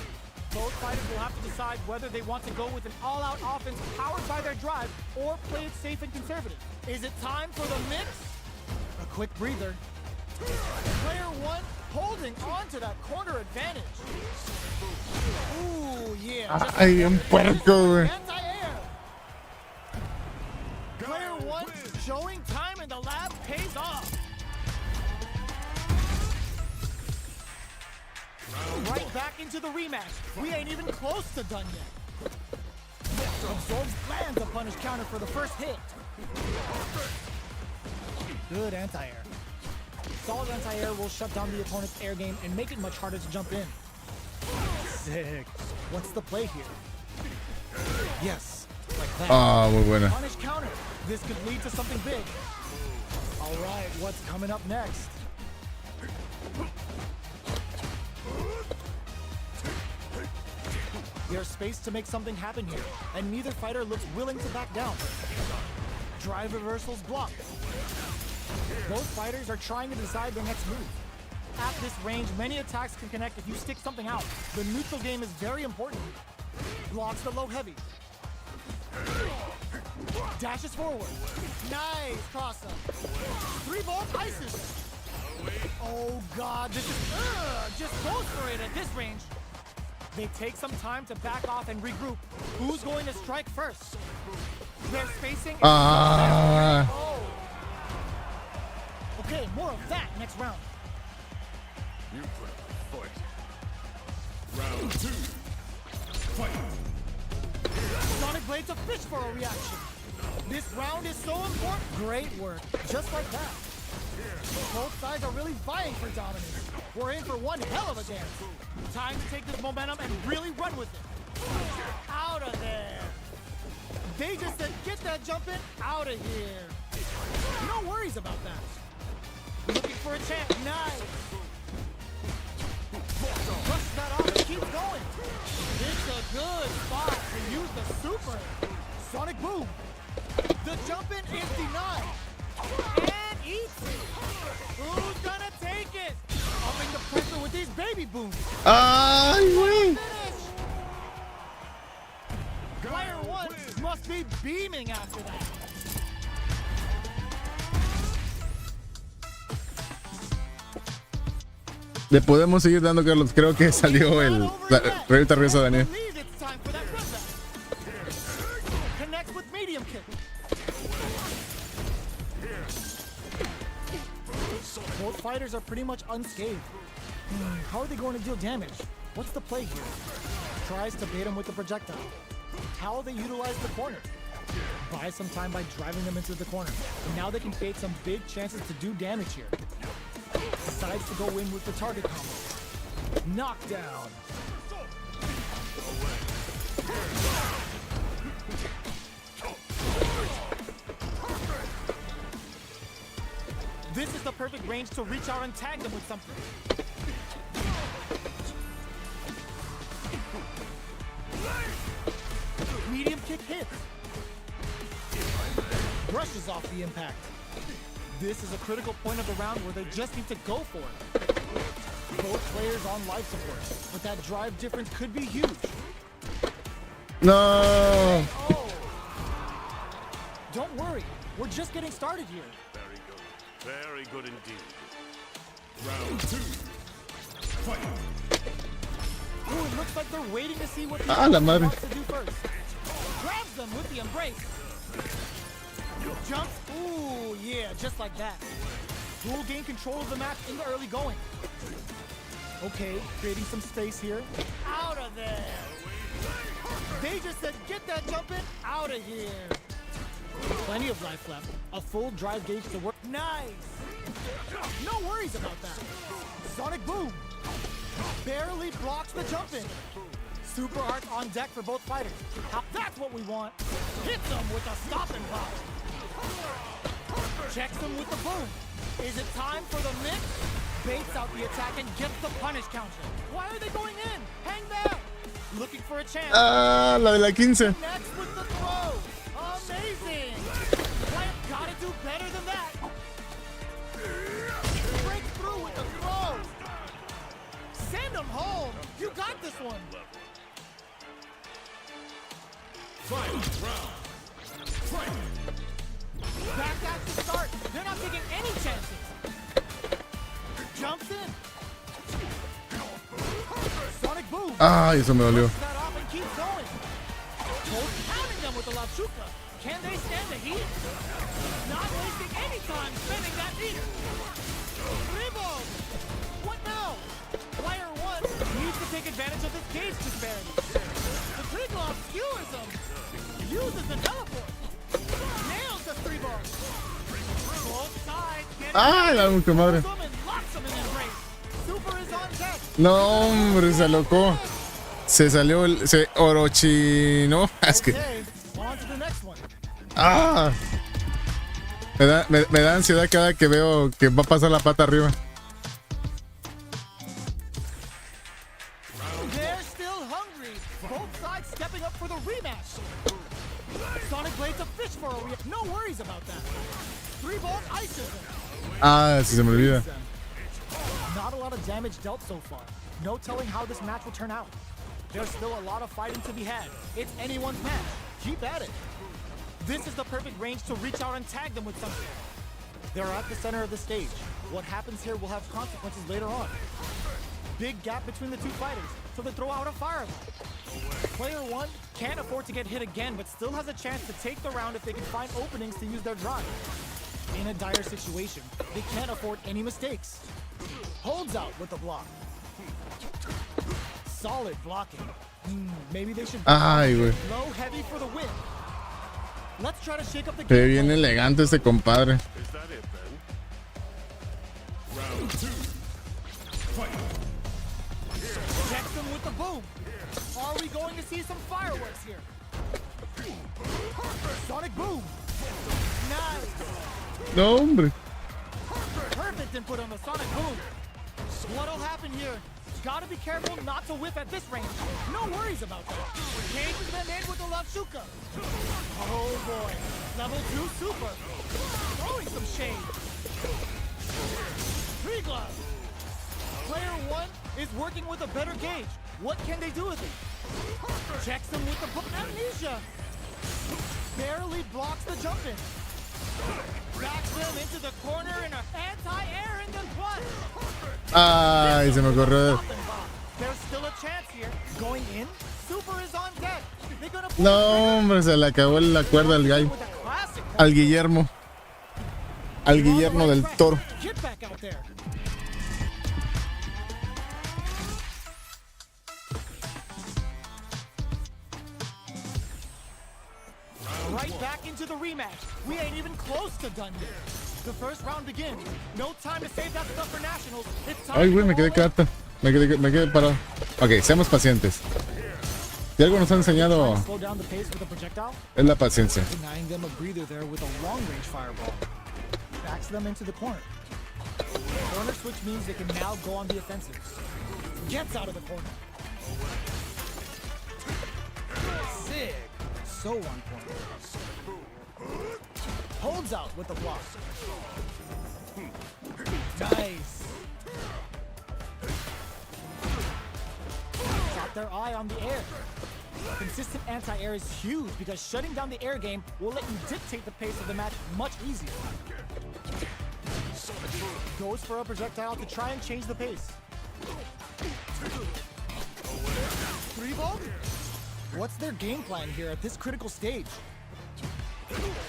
Both fighters will have to decide whether they want to go with an all-out offense powered by their drive or play it safe and conservative. Is it time for the mix? A quick breather. Player one holding on to that corner advantage. Ooh, yeah. Ay, un puerco, güey. Anti-air. Player one showing time in the lab pays off. Right back into the rematch. We ain't even close to done yet. Absorbs lands a punish counter for the first hit. Good anti-air. Solid anti-air will shut down the opponent's air game and make it much harder to jump in. Sick. What's the play here? Yes, like that. Ah, muy buena. Punish counter. This could lead to something big. All right, what's coming up next? There's space to make something happen here, and neither fighter looks willing to back down. Drive reversals blocked. Both fighters are trying to decide their next move. At this range, many attacks can connect if you stick something out. The neutral game is very important. Blocks the low heavy. Dashes forward. Nice cross-up. 3-volt ices. Oh god, this is just goes for it at this range. They take some time to back off and regroup. Who's going to strike first? They're spacing. Oh. Okay, more of that next round. You put up a fight. Round 2. Fight. Sonic Blade to fish for a reaction. This round is so important. Great work. Just like that. Both sides are really vying for dominance. We're in for one hell of a dance. Time to take this momentum and really run with it. Out of there. They just said, get that jump in, out of here. No worries about that. Looking for a chance. Nice. Brushes that off and keeps going. It's a good spot to use the super. Sonic boom. The jump in is denied. And eats it. Who's gonna take it? Upping the pressure with these baby booms. Ay, güey. Player one must be beaming after that. Le podemos seguir dando, Carlos. Creo que salió el revista regresa Daniel. Connects with medium kick. Both fighters are pretty much unscathed. How are they going to deal damage? What's the play here? Tries to bait him with the projectile. How will they utilize the corner? Buy some time by driving them into the corner. And now they can create some big chances to do damage here. Decides to go in with the target combo. Knockdown. This is the perfect range to reach out and tag them with something. Medium kick hits. Brushes off the impact. This is a critical point of the round where they just need to go for it. Both players on life support, but that drive difference could be huge. No. Oh. Don't worry, we're just getting started here. Very good. Very good indeed. Round 2. Fight. Ooh, it looks like they're waiting to see what the la madre. wants to do first. Grabs them with the embrace. Jumps. Ooh, yeah, just like that. Who will gain control of the match in the early going? Okay, creating some space here. Out of there! They just said, get that jump in, out of here! Plenty of life left. A full drive gauge to work. Nice! No worries about that. Sonic Boom! Barely blocks the jump in. Super Arc on deck for both fighters. That's what we want. Hits them with a stop and pop. Checks them with the boom. Is it time for the mix? Baits out the attack and gets the punish counter. Why are they going in? Hang back. Looking for a chance. Ah, la de la 15. Next with the throw. Amazing. Plant gotta do better than that. Break through with the throw. Send them home. You got this one. Fight round. Fight. Back to start. They're not taking any chances. Jumps in. Sonic Boom. Ay, eso me dolió. Pushes that off and keeps going. Both pounding them with the Lachuka. Can they stand the heat? Not wasting any time spending that heat. Ribo. What now? Player 1 needs to take advantage of this gauge disparity. The Triglav skewers him. Uses the teleport. Nails the 3-bar. Both sides get Ay, la mucha madre. and locks him in embrace. Super is on deck. No, hombre, se alocó. Se salió el. Se orochinó. Es que. Okay, on to the next one. ¡Ah! Me da ansiedad cada que veo que va a pasar la pata arriba. They're still hungry. Both sides stepping up for the rematch. Sonic Blade's a fish for a react. No worries about that. 3-ball ices him. Ah, si se me olvida. Not a lot of damage dealt so far. No telling how this match will turn out. There's still a lot of fighting to be had. It's anyone's match. Keep at it. This is the perfect range to reach out and tag them with something. They're at the center of the stage. What happens here will have consequences later on. Big gap between the two fighters, so they throw out a fireball. Player 1 can't afford to get hit again, but still has a chance to take the round if they can find openings to use their drive. In a dire situation, they can't afford any mistakes. Holds out with the block. Solid blocking. Maybe they should Ay, güey. low heavy for the win. Let's try to shake up the Se ve game bien plan. elegante este compadre. Is that it then? Round 2. Fight. Checks them with the boom. Are we going to see some fireworks here? Sonic Boom. Nice. No, hombre. Perfect input on the Sonic Boom. What'll happen here? Gotta be careful not to whiff at this range. No worries about that. Cages them in with the Lachuka. Oh boy. Level 2 super. Throwing some shade. 3 gloves. Player 1 is working with a better gauge. What can they do with it? Checks them with the amnesia. Barely blocks the jump in. Backs them into the corner in an anti-air and then what? Ay, se me ocurrió. There's still a chance here. Going in, Super is on deck. They're gonna pull No, hombre, se le acabó la cuerda al gallo. with a classic. Al Guillermo. Al You're on the Guillermo right del track. Toro. Get back out there. Right back into the rematch. We ain't even close to done yet. The first round begins. No time to save that stuff for nationals. It's time Ay, to güey, go me quedé all in. cata. Me quedé parado. Ok, seamos pacientes. Si algo nos ha enseñado Slow down the pace with a projectile. es la paciencia. Denying them a breather there with a long-range fireball. Backs them into the corner. Corner switch means they can now go on the offensive. Gets out of the corner. Sick. So on point. Holds out with the block. Nice. Got their eye on the air. Consistent anti-air is huge because shutting down the air game will let you dictate the pace of the match much easier. Goes for a projectile to try and change the pace. 3-ball? What's their game plan here at this critical stage?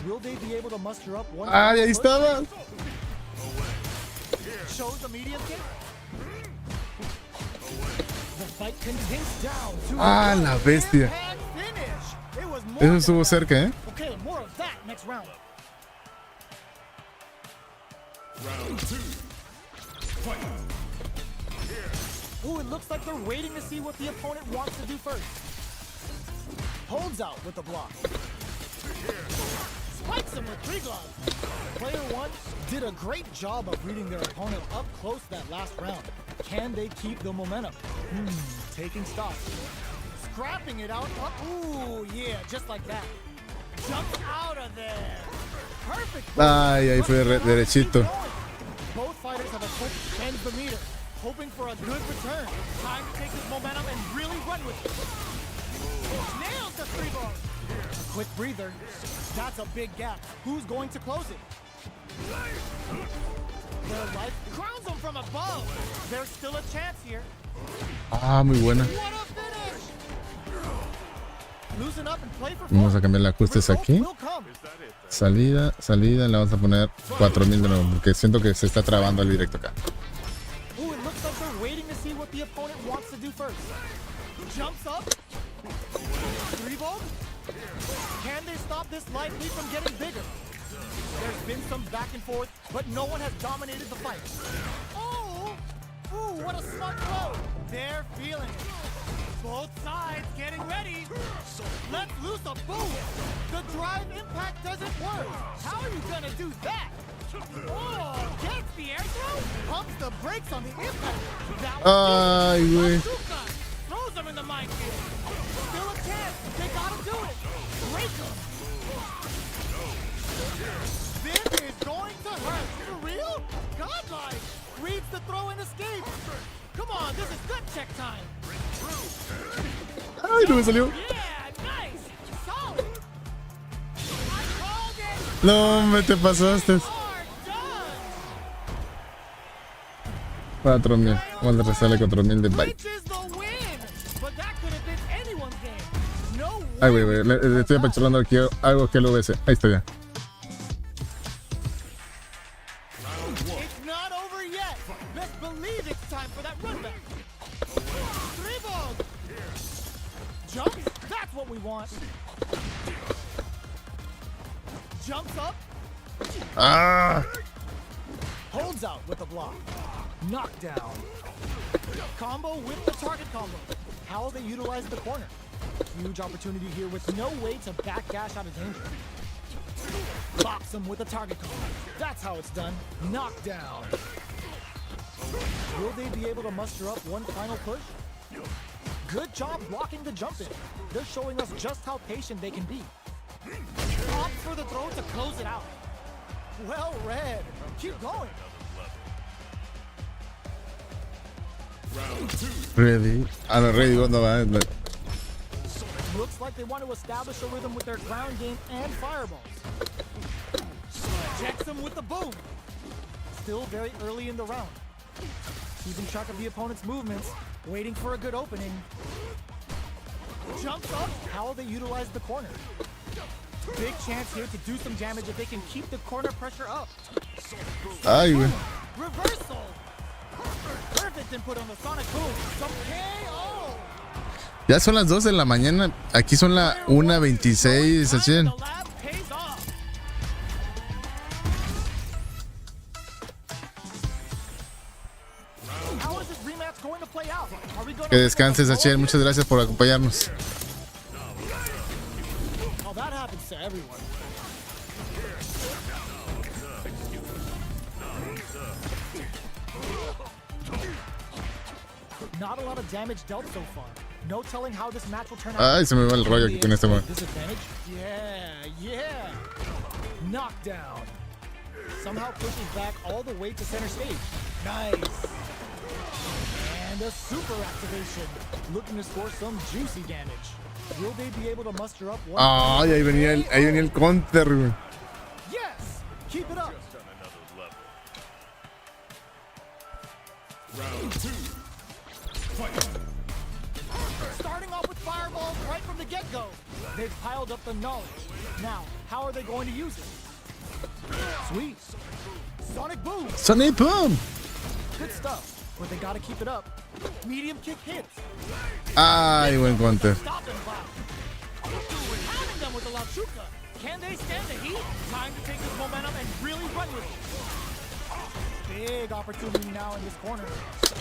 Will they be able to muster up one? Ay, ahí estaba. Shows the medium kick. The fight continues down to Ah, la bestia. and finish. It was more Eso than estuvo that. cerca, ¿eh? Okay, more of that next round. Ooh, it looks like they're waiting to see what the opponent wants to do first. Holds out with the block. Spikes him with three gloves. Player one did a great job of reading their opponent up close that last round. Can they keep the momentum? Taking stock. Scrapping it out. Ooh, yeah, just like that. Jumps out of there. Perfect. Ay, ahí fue derechito. Both fighters have a quick bend the meter, hoping for a good return. Time to take this momentum and really run with it. Nails the three ball. A quick breather. That's a big gap. Who's going to close it? Their life crowns them from above. There's still a chance here. Ah, muy buena. What a finish! Loosen up and play for Vamos fun. a cambiar ajustes aquí. Will come. Salida, salida. Le vamos a poner 4000 de nuevo. Porque siento que se está trabando el directo acá. Ooh, it looks like they're waiting to see what the opponent wants to do first. Jumps up. Three ball. Can they stop this light lead from getting bigger? There's been some back and forth, but no one has dominated the fight. Oh! Ooh, what a smart blow! They're feeling it. Both sides getting ready. Let's loose a boom. The drive impact doesn't work. How are you gonna do that? Oh, gets the air throw. Pumps the brakes on the impact. That was Ay, güey. Bazooka. Throws them in the minefield. Still a chance. They gotta do it. Break them. This is going to hurt. For real? Godlike. Reads the throw and escapes. Come on, this is good check time. Ay, no me salió. Yeah, nice. Solid. I called it. No, me te pasaste. Hard done. 4000. Vamos a rezarle 4000 de bite. Reaches the win. But that could have been anyone's game. No way. Ay, güey, le estoy apachurrando aquí algo que lo ves. Ahí está ya. It's not over yet. Best believe it's time for that run back. Three balls. Jumps. That's what we want. Jumps up. Ah. Holds out with the block. Knockdown. Combo with the target combo. How they utilize the corner. Huge opportunity here with no way to backdash out of danger. Box him with a target combo. That's how it's done. Knockdown. Will they be able to muster up one final push? Good job blocking the jump in. They're showing us just how patient they can be. Opts for the throw to close it out. Well read. Keep going. Ready. Ah, no, ready. ¿Cuándo va? Looks like they want to establish a rhythm with their ground game and fireballs. Checks him with the boom. Still very early in the round. Keeping track of the opponent's movements, waiting for a good opening. Jumps up. How will they utilize the corner? Big chance here to do some damage if they can keep the corner pressure up. Ay, güey. Reversal. Perfect input on the sonic boom. Some KO. Ya son las 2 de la mañana. Aquí son las 1:26, Sachin. The lab pays off. How is this rematch going to play out? Are we going Que descanses, Sachin. Muchas gracias por acompañarnos. Oh, that happens to everyone. Not a lot of damage dealt so far. No telling how this match will turn out. Ay, se me va el rollo aquí con este man. Disadvantage? Yeah. Knockdown. Somehow pushes back all the way to center stage. Nice. And a super activation. Looking to score some juicy damage. Will they be able to muster up one? Ay, ahí venía el counter, güey. Yes. Keep it up. Starting off with fireballs right from the get-go. They've piled up the knowledge. Now, how are they going to use it? Sweet. Sonic boom. Sonic boom. Good stuff. but they gotta keep it up. Medium kick hits. Ay, buen counter. Stop them, Bob. Having them with the Lachuka. Can they stand the heat? Time to take this momentum and really run with it. Big opportunity now in this corner.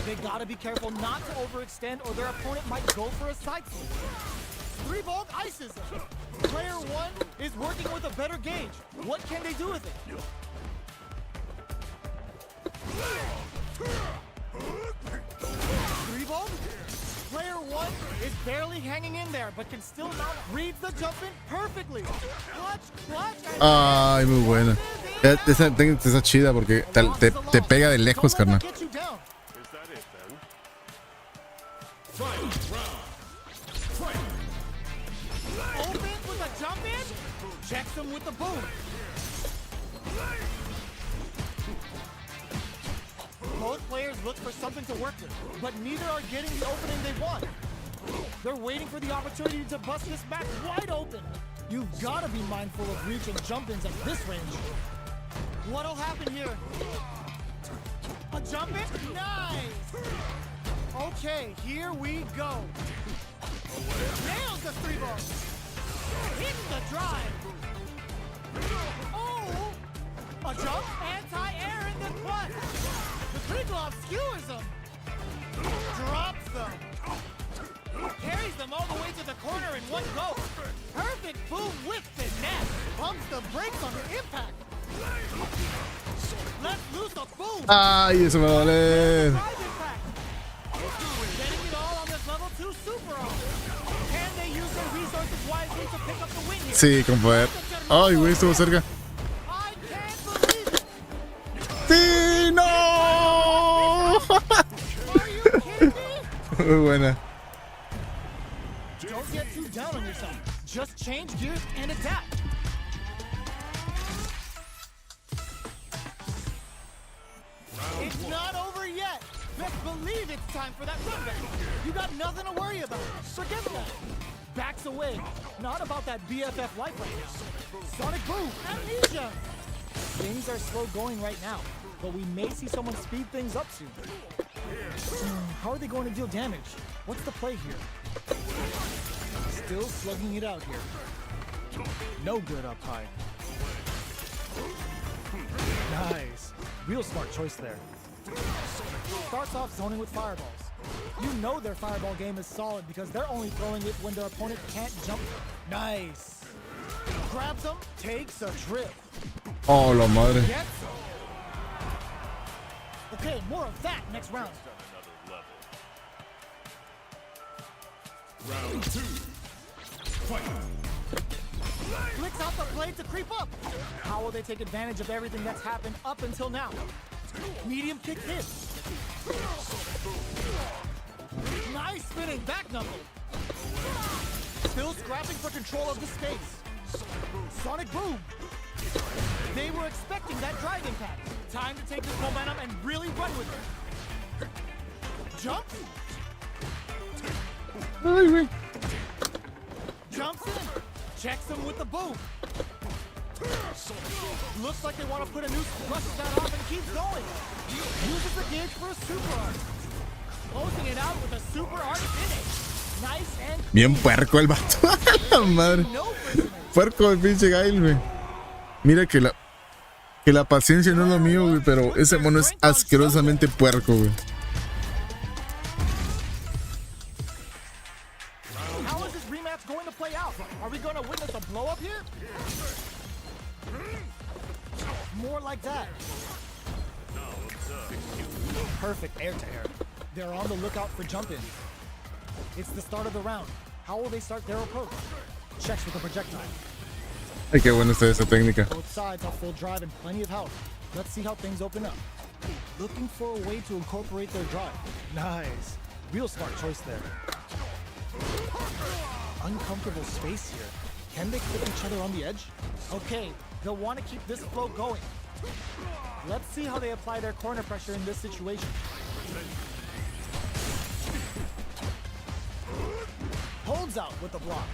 They gotta be careful not to overextend or their opponent might go for a side sweep. 3-Volt ices them. Player 1 is working with a better gauge. What can they do with it? 3-Volt? Player 1 is barely hanging in there, but can still mount. Reads the jump in perfectly. Clutch, clutch. Ay, muy buena. Esa técnica está chida porque te pega de lejos, carnal. Is that it then? Fight round. Fight. Open with a jump in. Checks him with the boom. Both players look for something to work with, but neither are getting the opening they want. They're waiting for the opportunity to bust this match wide open. You've got to be mindful of reach and jump-ins at this range. What'll happen here? A jump-in? Nice! Okay, here we go. Nails the 3-Ball. Hitting the drive. Oh! A jump, anti-air in the clutch. The Kriglov skewers them. Drops them. Carries them all the way to the corner in one go. Perfect boom with the net. Bumps the brakes on the impact. Let's lose the boom. Ay, eso me va a doler. Getting it all on this level 2 super on. Can they use their resources wisely to pick up the win here? Sí, con poder. Ay, güey, estuvo cerca. I can't believe it. ¡Sí! ¡No! Are you kidding me? Muy buena. Don't get too down on yourself. Just change gears and adapt. It's not over yet. Best believe it's time for that run back. You got nothing to worry about. Forget that. Backs away. Not about that BFF life right now. Sonic boom. Amnesia. Things are slow going right now, but we may see someone speed things up soon. How are they going to deal damage? What's the play here? Still slugging it out here. No good up high. Nice. Real smart choice there. Starts off zoning with fireballs. You know their fireball game is solid because they're only throwing it when their opponent can't jump. Nice. Grabs them, takes a trip. Oh, la madre. Gets them. Okay, more of that next round. Round 2. Fight. Flicks out the blade to creep up. How will they take advantage of everything that's happened up until now? Medium kick hit. Nice spinning back knuckle. Still scrapping for control of the space. Sonic boom. They were expecting that drive impact. Time to take this momentum and really run with it. Jump. Ay, güey. Jumps in. Checks him with the boom. Looks like they want to put a noose, brushes that off, and keeps going. Uses the gauge for a super art. Closing it out with a super art finish. Nice and Bien puerco el vato. La madre. no prisoners. Puerco el pinche Gail, güey. Mira que la paciencia no es lo mío, güey, pero ese mono es asquerosamente puerco, güey. How is this rematch going to play out? Are we going to witness a blow up here? More like that. Perfect air to air. They're on the lookout for jump-ins. It's the start of the round. How will they start their approach? Checks with a projectile. Ay, qué buena está esa técnica. Both sides have full drive and plenty of health. Let's see how things open up. Looking for a way to incorporate their drive. Nice. Real smart choice there. Uncomfortable space here. Can they clip each other on the edge? Okay, they'll want to keep this flow going. Let's see how they apply their corner pressure in this situation. Holds out with the block.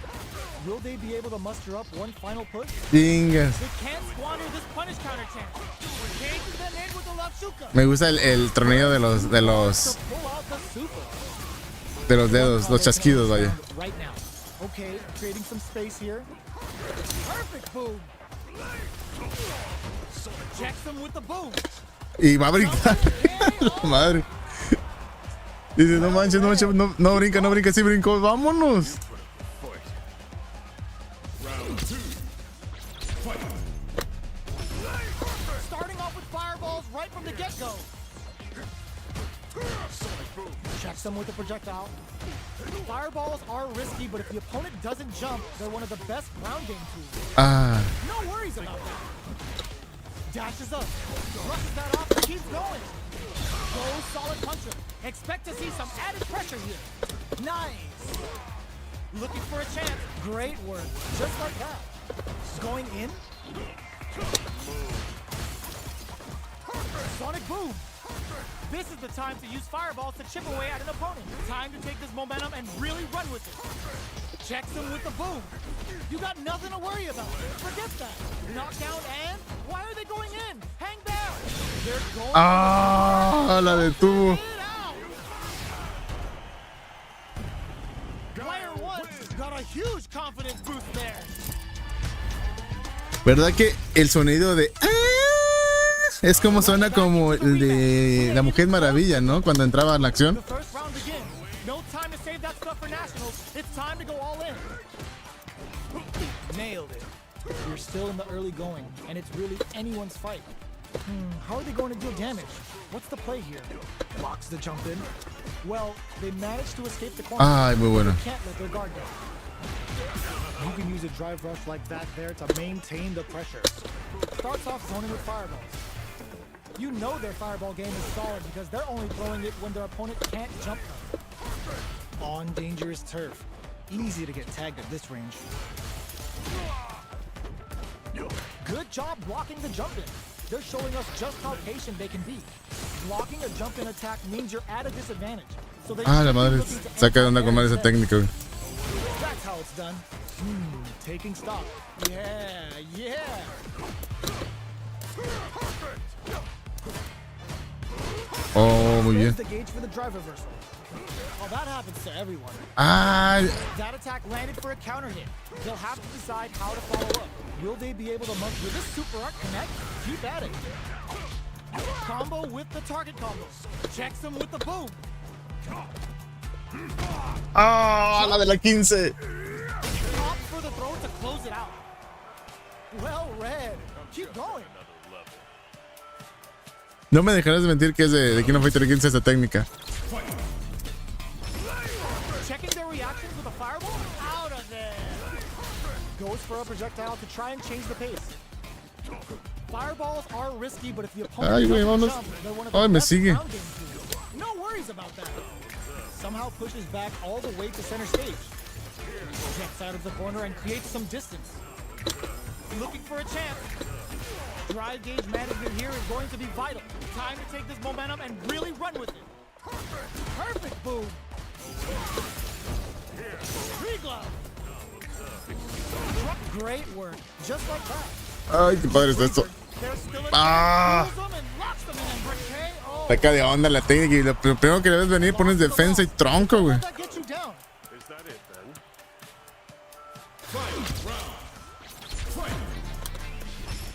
Will they be able to muster up one final push? Chingas. They can't squander this punish counter chance. Cages them in with the Latsuka. Me gusta el tronido de los To pull out the super. dedos, los chasquidos, vaya. Right now. Okay, creating some space here. Perfect boom. Checks them with the boom. Y va a brincar. La madre. Dice, no manches, no brinca, sí brincó. Vámonos. Starting off with fireballs right from the get-go. Checks them with the projectile. Fireballs are risky, but if the opponent doesn't jump, they're one of the best ground game tools. Ah. No worries about that. Dashes up, brushes that off, and keeps going. Goes solid puncher. Expect to see some added pressure here. Nice. Looking for a chance. Great work. Just like that. Going in. Sonic boom. This is the time to use fireballs to chip away at an opponent. Time to take this momentum and really run with it. Checks him with the boom. You got nothing to worry about. Forget that. Knockdown and why are they going in? Hang down. They're going. Ah, la detuvo. Player one got a huge confidence boost there. ¿Verdad que el sonido de es como suena como el de la Mujer Maravilla, ¿no? Cuando entraba en la acción. The first round begins. No time to save that stuff for nationals. It's time to go all in. Nailed it. You're still in the early going, and it's really anyone's fight. How are they going to deal damage? What's the play here? Blocks the jump in. Well, they managed to escape the corner. Ay, muy bueno. They can't let their guard down. You can use a drive rush like that there to maintain the pressure. Starts off zoning with fireballs. You know their fireball game is solid because they're only throwing it when their opponent can't jump them. On dangerous turf. Easy to get tagged at this range. Good job blocking the jump in. They're showing us just how patient they can be. Blocking a jump in attack means you're at a disadvantage. So they Ah, la madre. Saca de onda con mal esa técnica, güey. That's how it's done. Taking stock. Yeah. Oh, muy bien. The gauge for the drive reversal. Oh, that happens to everyone. Ah, That attack landed for a counter hit. They'll have to decide how to follow up. Will they be able to will this super art connect? Keep at it. Combo with the target combo. Checks them with the boom. ah, la de la 15. Opts for the throw to close it out. Well read. Keep going. No me dejarás de mentir que es de King of Fighter 15 esta técnica. Checking their reactions with a fireball? Out of there. Goes for a projectile to try and change the pace. Fireballs are risky, but if the opponent Ay, güey, doesn't vámonos. jump, they're one of the Ay, me best sigue. ground game tools. No worries about that. Somehow pushes back all the way to center stage. Jets out of the corner and creates some distance. Looking for a chance. Drive gauge management here is going to be vital. Time to take this momentum and really run with it. Perfect boom. Tree glove. Great work. Just like that. Ay, qué padre está esto. There's still a Ah. chance. Pulls them and locks them in. Okay. Oh. Saca de onda la técnica y lo primero que debes venir pones defensa y tronco, güey. That gets you down. Is that it then?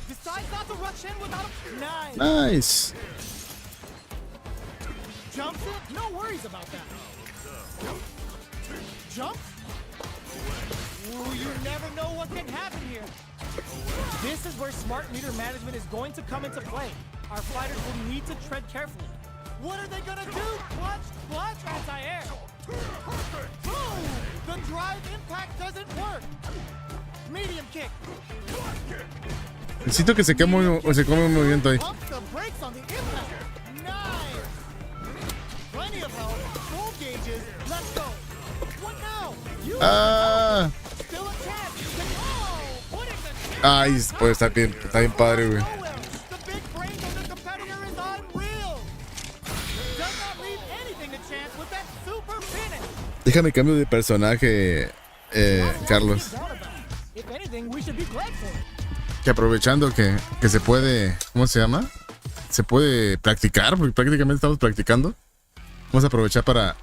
Decides not to rush in without a nice. Nice. Jumps it? No worries about that. Jump? Ooh, you never know what can happen here. This is where smart meter management is going to come into play. Our fighters will need to tread carefully. What are they gonna do? Clutch, anti-air. Boom! The drive impact doesn't work. Medium kick. Necesito que se come un movimiento ahí. Pumps the brakes on the impact. Nice. Plenty of help. Full gauges. Let's go. What now? You Ah. still a chance. Oh, putting the Ay, pues está bien padre, güey. nowhere. The big brain of the competitor is unreal. Does not leave anything to chance with that super finish. Déjame cambio de personaje, Carlos. Down about anything, we should be glad for it. Que aprovechando que se puede, ¿cómo se llama? Se puede practicar, porque prácticamente estamos practicando. Vamos a aprovechar para,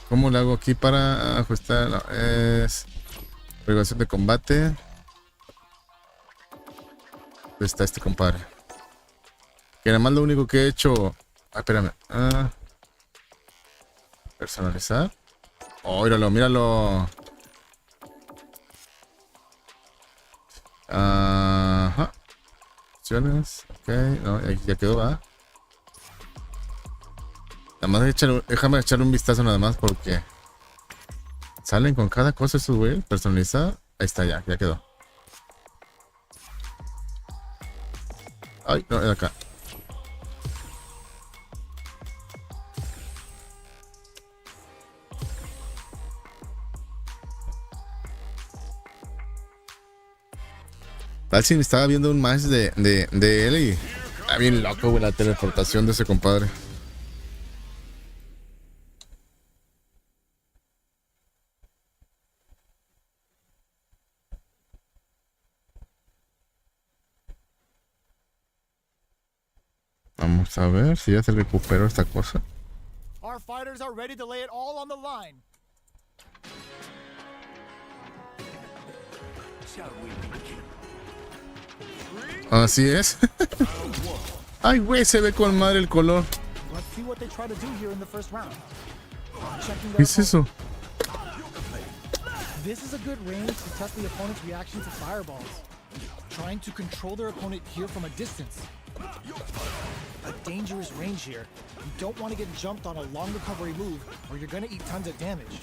¿cómo le hago aquí para ajustar? No, es regulación de combate. Está este compadre. Que nada más lo único que he hecho. Espérame. Personalizar. Oh, míralo, míralo. Ajá. Opciones. Ok, no, ya quedó, ¿va? Nada más déjame echarle un vistazo nada más porque salen con cada cosa esos güey. Personalizar. Ahí está, ya quedó. Ay, no, es acá. Dalsin estaba viendo un match de él y está bien loco, güey, la teleportación de ese compadre. Vamos a ver si ya se recuperó esta cosa. Our fighters are ready to lay it all on the line. Así es. Ay, güey, se ve con madre el color. Let's see what they try to do here in the first round. ¿Qué es eso? This is a good range to test the opponent's reaction to fireballs. Trying to control their opponent here from a distance. A dangerous range here. You don't want to get jumped on a long recovery move or you're going to eat tons of damage.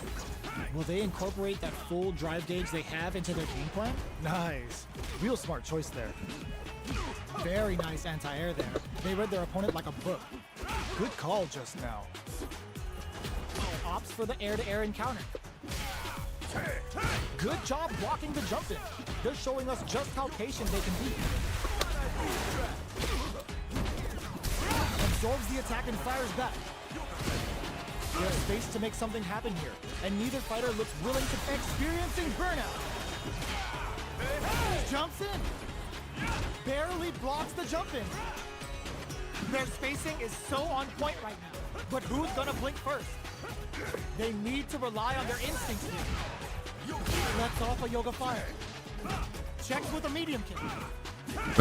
Will they incorporate that full drive gauge they have into their game plan? Nice. Real smart choice there. Very nice anti-air there. They read their opponent like a book. Good call just now. Opts for the air-to-air encounter. Good job blocking the jump in. They're showing us just how patient they can be. Absorbs the attack and fires back. There's space to make something happen here, and neither fighter looks willing to experiencing burnout. Jumps in. Barely blocks the jump in. Their spacing is so on point right now, but who's gonna blink first? They need to rely on their instincts here. Lets off a yoga fire. Checks with a medium kick.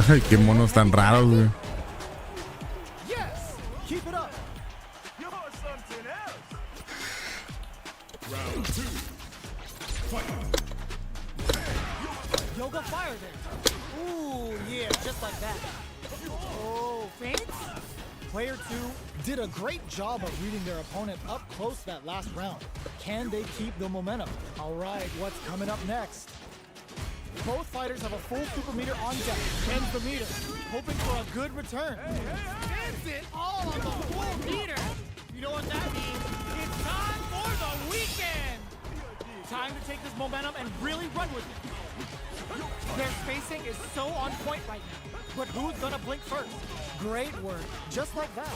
Ay, qué monos tan raros, güey. Yes! Keep it up! You're something else! Round 2. Fight! Yoga fire there. Ooh, yeah, just like that. Oh, feints? Player 2 did a great job of reading their opponent up close that last round. Can they keep the momentum? All right, what's coming up next? Both fighters have a full super meter on deck. Ends the meter, hoping for a good return. Spends it all on the full meter. You know what that means? It's time for the weekend. Time to take this momentum and really run with it. Their spacing is so on point right now. But who's gonna blink first? Great work, just like that.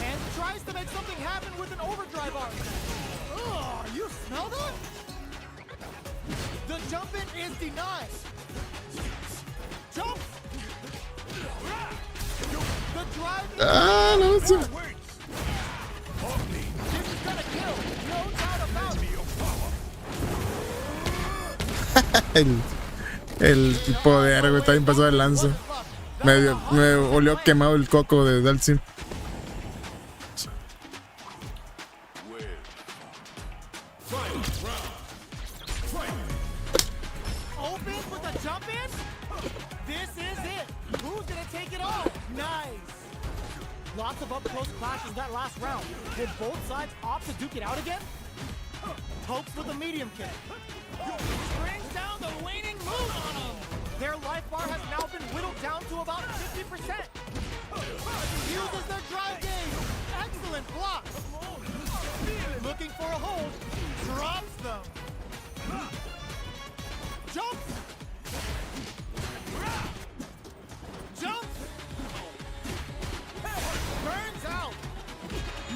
And tries to make something happen with an overdrive arm. Ugh, you smell that? The jump in is denied. Jump! The drive in no sé. This is gonna kill. No doubt about it. el poder, güey, está bien pasado de lanza. Me olió quemado el coco de Dalsin. Lots of up-close clashes that last round. Did both sides opt to duke it out again? Pokes with a medium kick. Brings down the waning mood on him. Their life bar has now been whittled down to about 50%. Uses their drive gauge. Excellent block. Looking for a hold. Drops them. Jumps. Jumps. Burns out.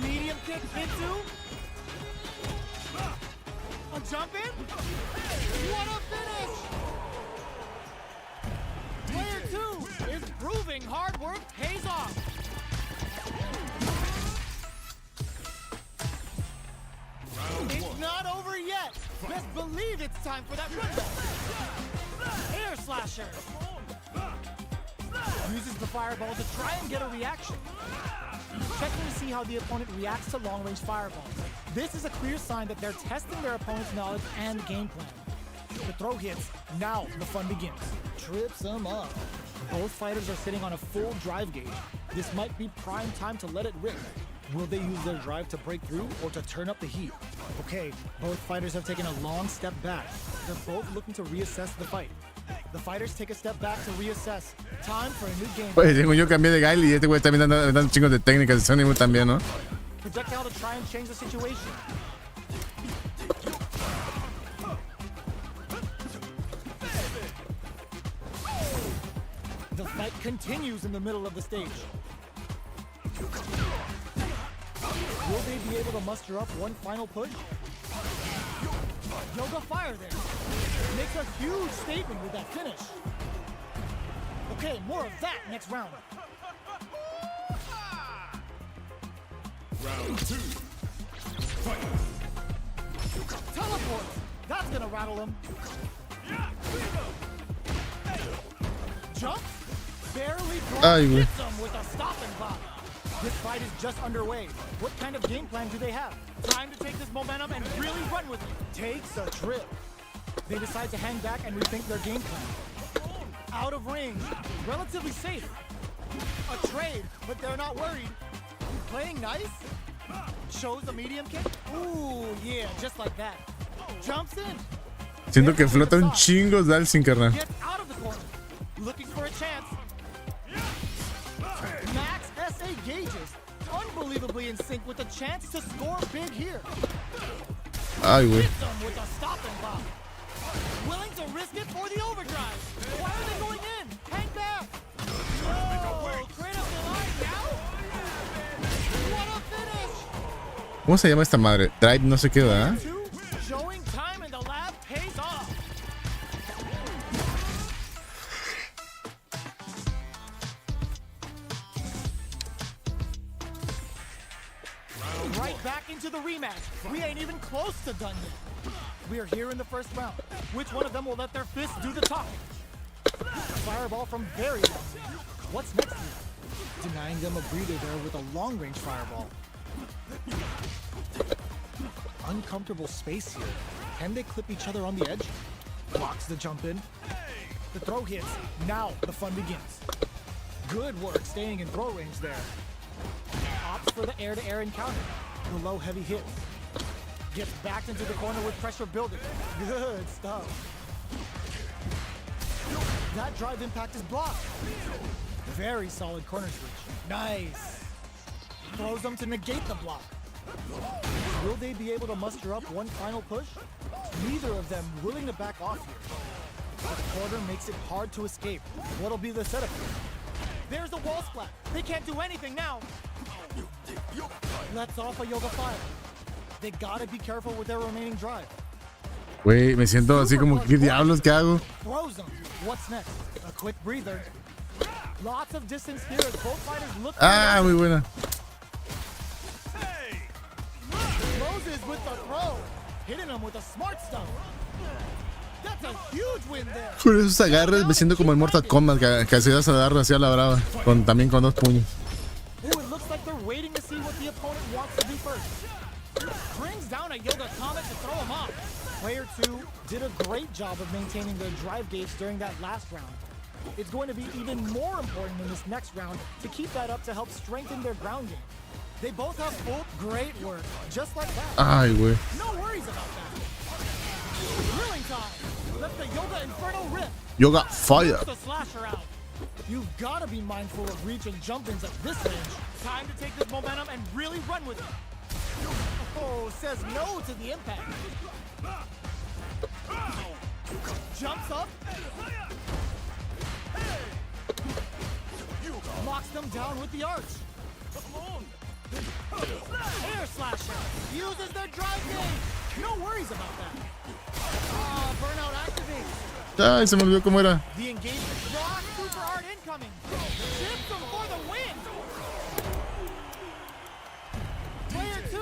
Medium kick into. A jump in. What a finish. Proving hard work pays off. It's not over yet. Best believe it's time for that run. Air slasher. Uses the fireball to try and get a reaction. Checking to see how the opponent reacts to long-range fireballs. This is a clear sign that they're testing their opponent's knowledge and game plan. The throw hits. Now the fun begins. Trips them up. Both fighters are sitting on a full drive gauge. This might be prime time to let it rip. Will they use their drive to break through or to turn up the heat? Okay, both fighters have taken a long step back. They're both looking to reassess the fight. The fighters take a step back to reassess. Time for a new game. Pues según yo cambié de Guile y este güey está dando chingos de técnicas de Sony también, ¿no? Projectile to try and change the situation. The fight continues in the middle of the stage. Will they be able to muster up one final push? Yoga fire there. Makes a huge statement with that finish. Okay, more of that next round. Round 2. Fight. Teleport. That's gonna rattle him. Jump. Barely hits him with a stopping block. This fight is just underway. What kind of game plan do they have? Time to take this momentum and really run with it. Takes a trip. They decide to hang back and rethink their game plan. Out of range. Relatively safe. A trade, but they're not worried. Playing nice. Shows a medium kick. Ooh, yeah, just like that. Jumps in. Siento que flota un chingo Dalsin, carnal. Gets out of the corner. Looking for a chance. Max SA gauges. Unbelievably in sync with a chance to score big here. Ay, güey. Hits them with a stopping block. Willing to risk it for the overdrive. Why are they going in? Hang back. Oh, critical line now. What a finish. ¿Cómo se llama esta madre? Drive no sé qué, ¿verdad? Showing time in the lab pays off. Right back into the rematch. We ain't even close to done yet. We are here in the first round. Which one of them will let their fists do the talking? Fireball from very long range. What's next here? Denying them a breather there with a long-range fireball. Uncomfortable space here. Can they clip each other on the edge? Blocks the jump in. The throw hits. Now the fun begins. Good work staying in throw range there. Opts for the air-to-air encounter. The low heavy hit. Gets backed into the corner with pressure building. Good stuff. That drive impact is blocked. Very solid corner switch. Nice. Throws them to negate the block. Will they be able to muster up one final push? Neither of them willing to back off here. The corner makes it hard to escape. What'll be the setup here? There's the wall splat. They can't do anything now. Lets off a yoga fire. They gotta be careful with their remaining drive. Güey, me siento así como, ¿qué diablos que hago? Throws them. What's next? A quick breather. Lots of distance here as both fighters look. Ah, muy buena. Closes with the throw. Hitting him with a smart stuff. That's a huge win there. Con esos agarres me siento como en Mortal Kombat, que así vas a dar hacia la brava, también con dos puños. Ooh, it looks like they're waiting to see what the opponent wants to do first. Brings down a yoga comet to throw him off. Player 2 did a great job of maintaining their drive gauge during that last round. It's going to be even more important in this next round to keep that up to help strengthen their ground game. They both have full great work, just like that. Ay, güey. No worries about that. Drilling time. Let the yoga inferno rip. Yoga fire. The slasher out. You've got to be mindful of reach and jump-ins at this range. Time to take this momentum and really run with it. Oh, says no to the impact. Jumps up. Locks them down with the arch. Air slasher. Uses their drive gauge. No worries about that. Burnout activates. Ay, se me olvidó cómo era. The engagement rock super hard in. incoming. Chips him for the win. Player 2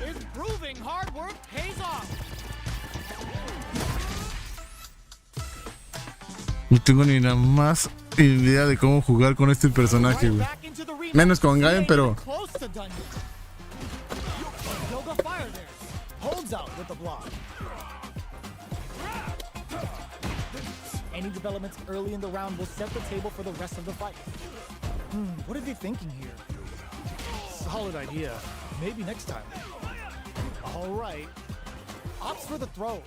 is proving hard work pays off. No tengo ni la más idea de cómo jugar con este personaje, güey. Menos con Gaben, pero any developments early in the round will set the table for the rest of the fight. What are they thinking here? Solid idea. Maybe next time. All right. Opts for the throw.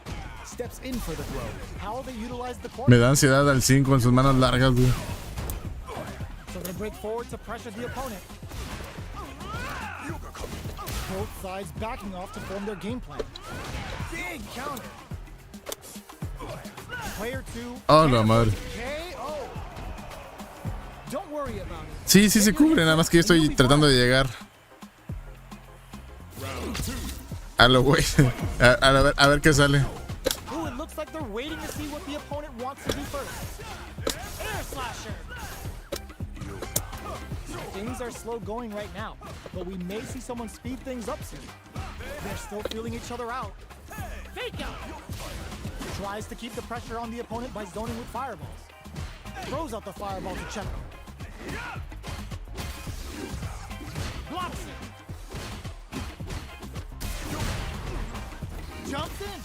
Steps in for the throw. How they utilize the corner. Me da ansiedad al 5 con sus manos largas, güey. So they break forward to pressure the opponent. Both sides backing off to form their game plan. Big counter. Player 2. Oh, la madre. Don't worry about it. Sí, sí se cubre, nada más que yo estoy tratando de llegar. A lo güey. A ver qué sale. Ooh, it looks like they're waiting to see what the opponent wants to do first. Air slasher. Things are slow going right now, but we may see someone speed things up soon. They're still feeling each other out. Fake out. Tries to keep the pressure on the opponent by zoning with fireballs. Throws out the fireball to check him. Blocks it. Jumps in.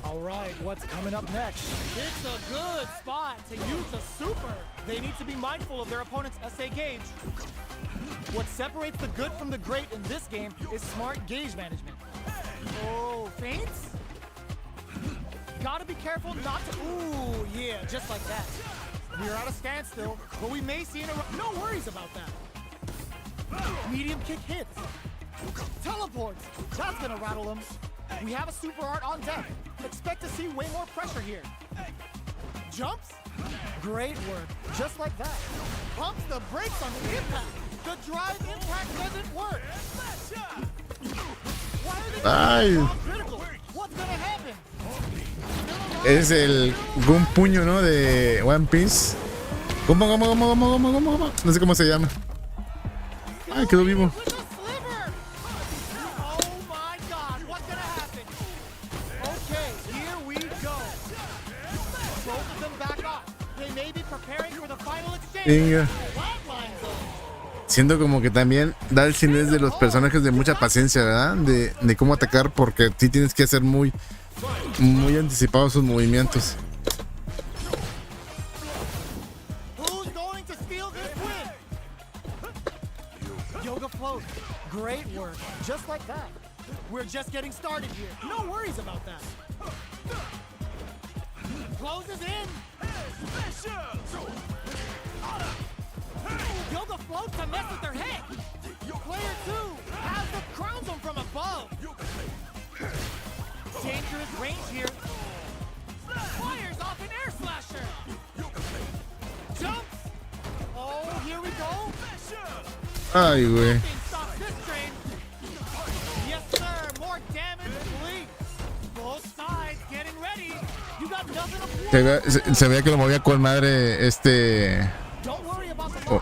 All right, what's coming up next? It's a good spot to use a super. They need to be mindful of their opponent's SA gauge. What separates the good from the great in this game is smart gauge management. Oh, feints? Gotta be careful not to. Ooh, yeah, just like that. We're at a standstill, but we may see no worries about that. Medium kick hits. Teleports. That's gonna rattle them. We have a super art on deck. Expect to see way more pressure here. Jumps? Great work. Just like that. Pumps the brakes on the impact. The drive impact doesn't work. Why are they critical? What's gonna happen? Es el Gun Puño, ¿no? De One Piece. ¿Cómo? No sé cómo se llama. Ay, quedó vivo. Venga. Siento como que también Dalsin es de los personajes de mucha paciencia, ¿verdad? De cómo atacar, porque sí tienes que hacer muy anticipados sus movimientos. Great work. Just like that. We're just getting started here. No worries about that. Closes in. Yoga float to mess with their head. Player 2 has the crowns them from above. Dangerous range here. Fires off an air slasher. Jumps. Oh, here we go. Ay, güey. Yes, sir. More damage, please. Both sides getting ready. You got nothing to se veía que lo movía con madre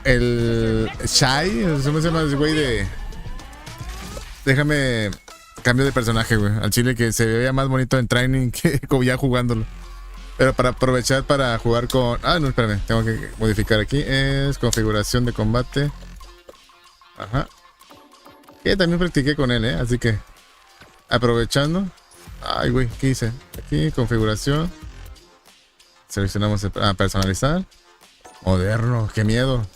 el Shai, ¿cómo se llama ese güey de? Déjame cambio de personaje, güey. Al chile que se veía más bonito en training que ya jugándolo. Pero para aprovechar para jugar con... Ah, no, espérame. Tengo que modificar aquí. Es configuración de combate. Ajá. Que también practiqué con él, así que aprovechando. Ay, güey, ¿qué hice? Aquí, configuración. Seleccionamos personalizar. Moderno, qué miedo.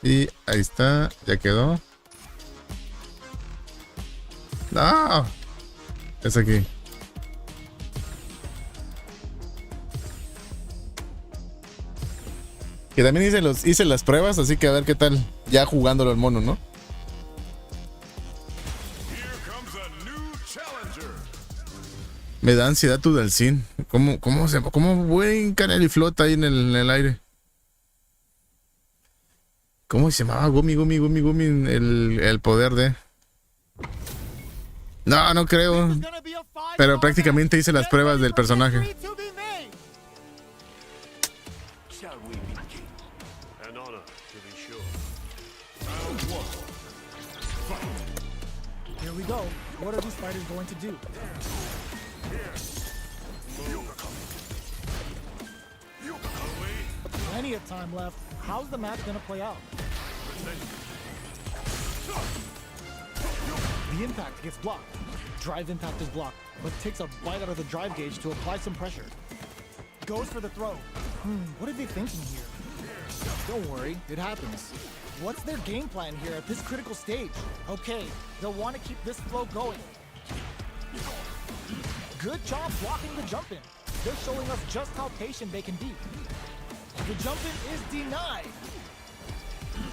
Y ahí está, ya quedó. No, es aquí. Que también hice las pruebas, así que a ver qué tal ya jugándolo el mono, ¿no? Me da ansiedad tu Dalsin. ¿Cómo buen canal y flota ahí en el aire? ¿Cómo se llamaba? Gumi, el poder de... No creo. Pero prácticamente hice las pruebas del personaje. An honor, to be sure. Here we go. What are these fighters going to do? Plenty of time left. How's the match gonna play out? The impact gets blocked. Drive impact is blocked, but takes a bite out of the drive gauge to apply some pressure. Goes for the throw. What are they thinking here? Don't worry, it happens. What's their game plan here at this critical stage? Okay, they'll want to keep this flow going. Good job blocking the jump in. They're showing us just how patient they can be. The jump in is denied.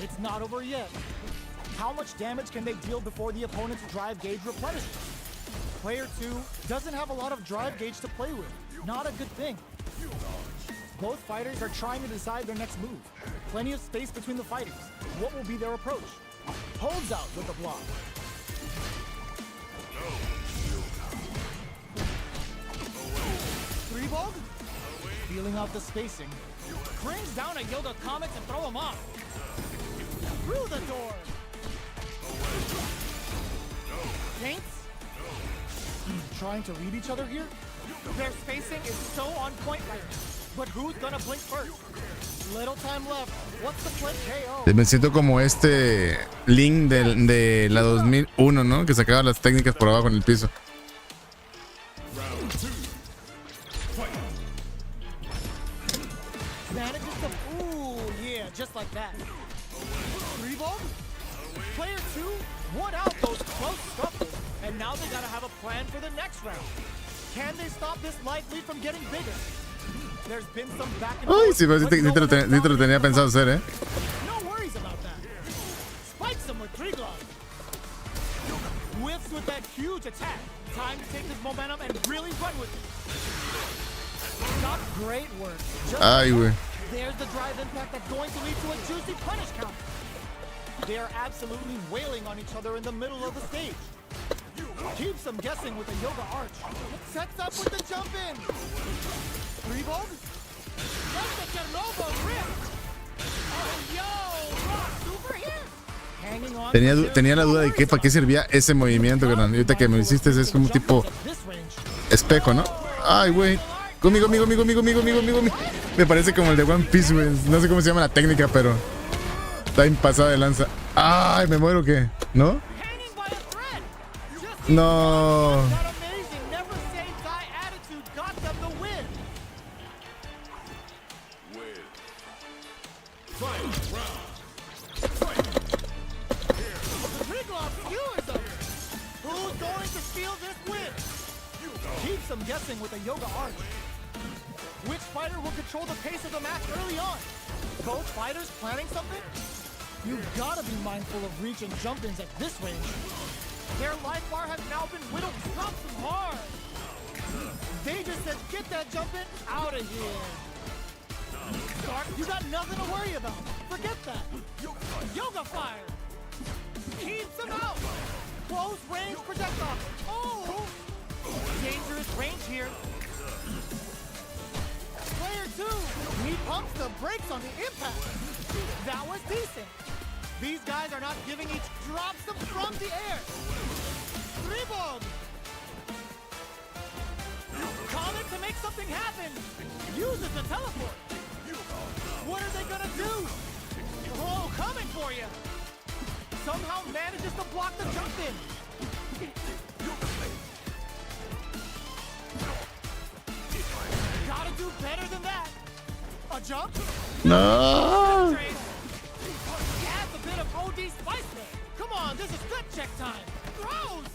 It's not over yet. How much damage can they deal before the opponent's drive gauge replenishes? Player 2 doesn't have a lot of drive gauge to play with. Not a good thing. Both fighters are trying to decide their next move. Plenty of space between the fighters. What will be their approach? Holds out with the block. Three ball? Feeling out the spacing. Brings down a Yoga Comics and throw him off. Through the door. Paints? Trying to read each other here? Their spacing is so on point right now. But who's gonna blink first? Little time left. What's the flip KO? Me siento como este Link de la 2001, ¿no? Que sacaba las técnicas por abajo en el piso. Manages to, ooh, yeah, just like that. Three ball? Player 2 won out those close scuffles, and now they gotta have a plan for the next round. Can they stop this light lead from getting bigger? There's been some back and forth. Uy, sí, pues, sí te lo tenía pensado hacer, ¿eh? No worries about that. Spikes him with three gloves. Whiffs with that huge attack. Time to take this momentum and really run with it. Not great work. Ay, güey. There's the drive impact that's going to lead to a juicy punish counter. They are absolutely wailing on each other in the middle of the stage. Keeps them guessing with a yoga arch. Sets up with the jump in. Three ball? That's the Chernobyl rip. Oh, yo, rock super here. Hanging on. Tenía la duda de que para qué servía ese movimiento, carnal. Y ahorita que me hiciste es como tipo espejo, ¿no? Ay, güey. Conmigo. Me parece como el de One Piece, güey. No sé cómo se llama la técnica, pero está bien pasada de lanza. Ay, me muero, ¿qué? ¿No? No. Keeps them guessing with a yoga arch. Which fighter will control the pace of the match early on? Both fighters planning something? You gotta be mindful of reach and jump-ins at this range. Their life bar has now been whittled drop them hard. They just said, get that jump in out of here. Stark, you got nothing to worry about. Forget that. Yoga fire. Keeps them out. Close range projectile. Oh! Dangerous range here. Player 2, he pumps the brakes on the impact. That was decent. These guys are not giving each drops them from the air. Dribbled. Comet to make something happen. Uses the teleport. What are they gonna do? Oh, coming for you. Somehow manages to block the jump in. Gotta do better than that. A jump? No. Adds a bit of OD spice there. Come on, this is gut check time. Throws.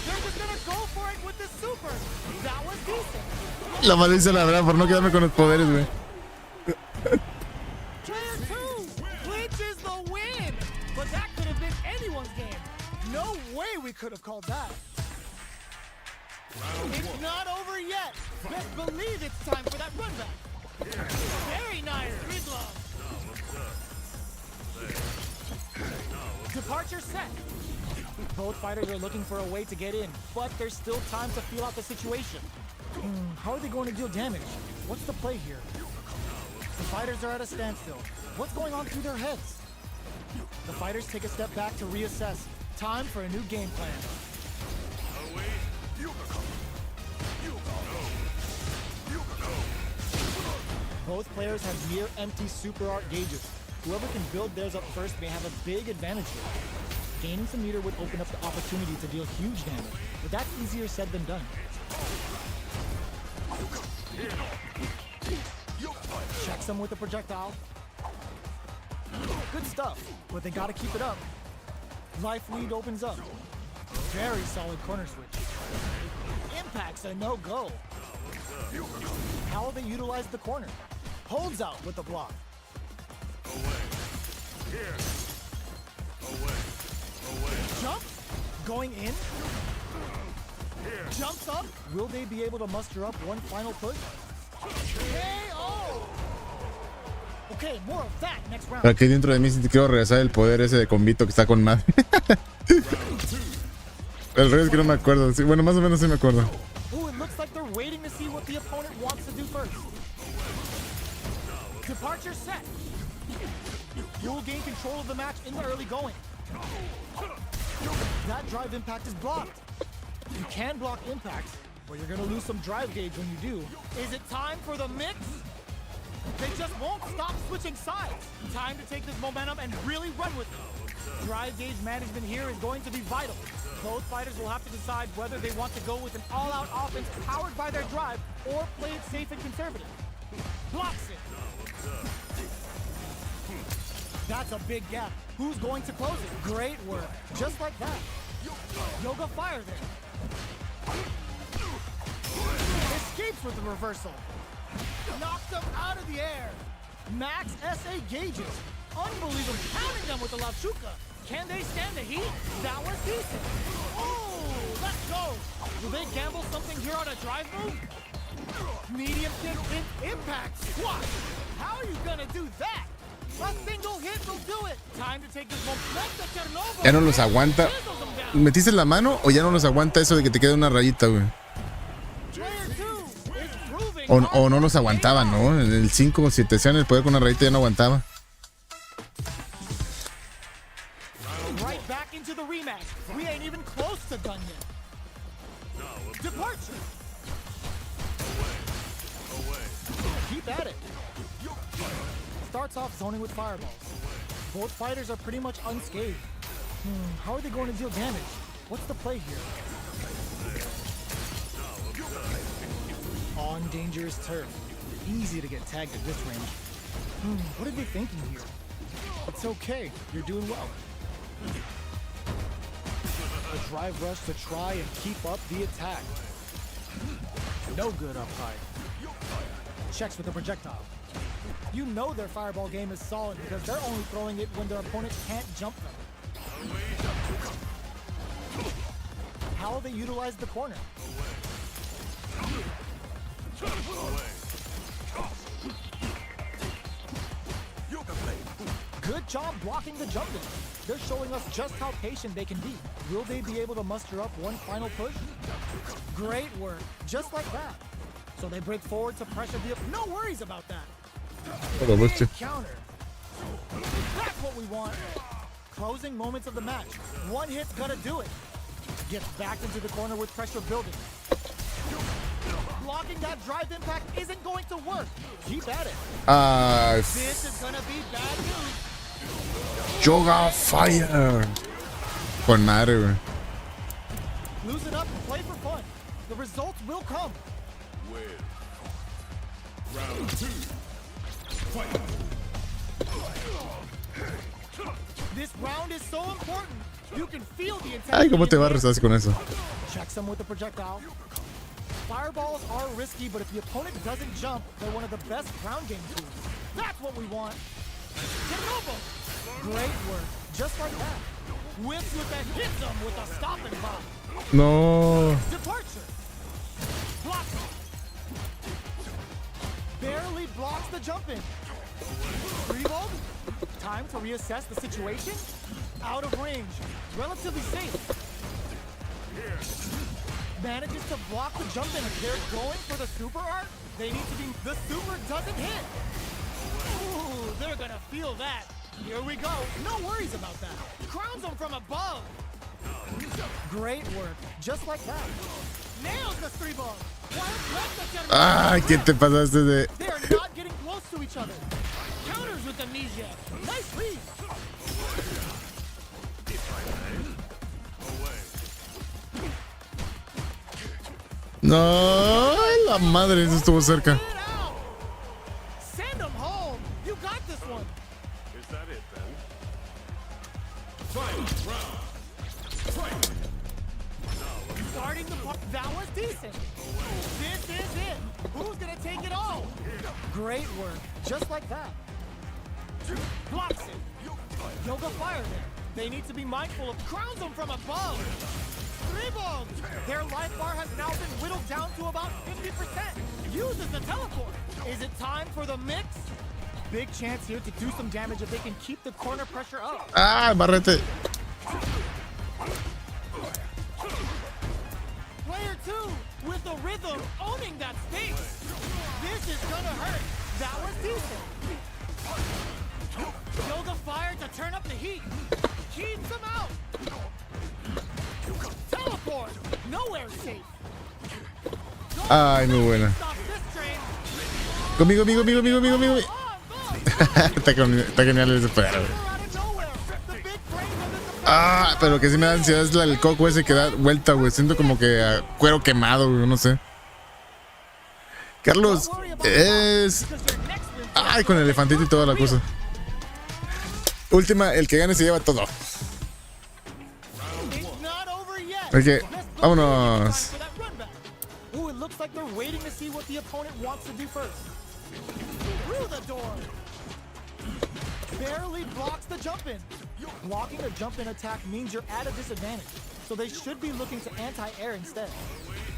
They're just gonna go for it with the super. That was decent. La malicia, la verdad, por no quedarme con los poderes, güey. Player 2 clinches the win. But that could have been anyone's game. No way we could have called that. It's not over yet. Best believe it's time for that run back. Very nice. Grid glove. Departure set. Both fighters are looking for a way to get in, but there's still time to feel out the situation. How are they going to deal damage? What's the play here? fighters are at a standstill. What's going on through their heads? The fighters take a step back to reassess. Time for a new game plan. Both players have near empty super art gauges. Whoever can build theirs up first may have a big advantage here. Gaining some meter would open up the opportunity to deal huge damage, but that's easier said than done. Checks them with a projectile. Good stuff, but they gotta keep it up. Life lead opens up. Very solid corner switch. Impact's a no-go. How will they utilize the corner? Holds out with the block. Jump? Going in? Jumps up? Will they be able to muster up one final push? KO! Okay, more of that next round. Aquí dentro de mí sí quiero regresar el poder ese de combito que está con madre. El rey es que no me acuerdo. Sí, bueno, más o menos sí me acuerdo. Ooh, it looks like they're waiting to see what the opponent wants to do first. Departure set. You'll gain control of the match in the early going. That drive impact is blocked. You can block impacts, but you're gonna lose some drive gauge when you do. Is it time for the mix? They just won't stop switching sides. Time to take this momentum and really run with it. Drive gauge management here is going to be vital. Both fighters will have to decide whether they want to go with an all-out offense powered by their drive or play it safe and conservative. Blocks it. That's a big gap. Who's going to close it? Great work. Just like that. Yoga fire there. Escapes with the reversal. Knocks them out of the air. Max SA gauges. Unbelievable. Counting them with the Lavshuka. Can they stand the heat? That was decent. Oh, let's go. Will they gamble something here on a drive move? Medium kick in impact. Squat. How are you gonna do that? A single hit will do it. Time to take this momentum, Chernobyl. Ya no los aguanta. ¿Metiste la mano o ya no los aguanta eso de que te quede una rayita, güey? O no los aguantaba, ¿no? En el 5, si te hacían el poder con una rayita ya no aguantaba. Right back into the rematch. We ain't even close to done yet. Departure. Keep at it. Starts off zoning with fireballs. Both fighters are pretty much unscathed. How are they going to deal damage? What's the play here? On dangerous turf. Easy to get tagged at this range. What are they thinking here? It's okay. You're doing well. A drive rush to try and keep up the attack. No good up high. Checks with the projectile. You know their fireball game is solid because they're only throwing it when their opponent can't jump them. How will they utilize the corner? Good job blocking the jumping. They're showing us just how patient they can be. Will they be able to muster up one final push? Great work, just like that. So they break forward to pressure the... No worries about that. Big counter. That's what we want. Closing moments of the match. One hit's gonna do it. Gets back into the corner with pressure building. Blocking that drive impact isn't going to work. Keep at it. This is gonna be bad news. Yoga fire. Con madre, güey. Lose it up and play for fun. The results will come. Win. Round 2. Fight. This round is so important. You can feel the intensity. Ay, cómo te barres así con eso. Checks them with the projectile. Fireballs are risky, but if the opponent doesn't jump, they're one of the best ground game tools. That's what we want. Chernobyl. Great work. Just like that. Whips with that hits them with a stopping bomb. No. Departure. Blocks. Barely blocks the jump in. Reload. Time to reassess the situation. Out of range. Relatively safe. Manages to block the jump in. If they're going for the super art, they need to be... The super doesn't hit. feel that. Here we go. No worries about that. Crowns them from above. Great work. Just like that. Nails the 3-ball. Ay, ¿qué te pasaste de? They are not getting close to each other. Counters with amnesia. Nice lead. No, la madre, eso estuvo cerca. Send them home. You got this one. Is that it then? Starting the part. That was decent. This is it. Who's gonna take it all? Great work. Just like that. Blocks it. Yoga fire there. They need to be mindful of crowns them from above. 3 balls. Their life bar has now been whittled down to about 50%. Uses the teleport. Is it time for the mix? Big chance here to do some damage if they can keep the corner pressure up. Ah, barrete. Player 2 with the rhythm owning that space. This is gonna hurt. That was decent. Yoga fire to turn up the heat. Keeps them out. Teleport. Nowhere safe. Ay, muy buena. Stop this train. Conmigo. Está genial ese perro. Ah, pero que sí me da ansiedad es el coco ese que da vuelta, güey. Siento como que a cuero quemado, güey, no sé. Carlos, es... Ay, con el elefantito y toda la cosa. Última, el que gane se lleva todo. Ok, vámonos. Ooh, it looks like they're waiting to see what the opponent wants to do first. Through the door. Barely blocks the jump in. Blocking a jump in attack means you're at a disadvantage, so they should be looking to anti-air instead.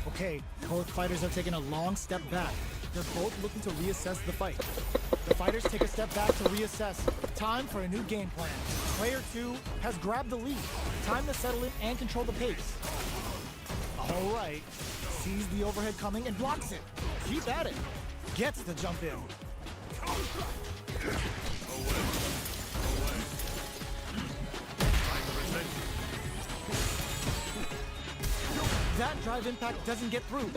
Okay, both fighters are taking a long step back. They're both looking to reassess the fight. The fighters take a step back to reassess. Time for a new game plan. Player 2 has grabbed the lead. Time to settle in and control the pace. All right. Sees the overhead coming and blocks it. Keep at it. Gets the jump in. That drive impact doesn't get through.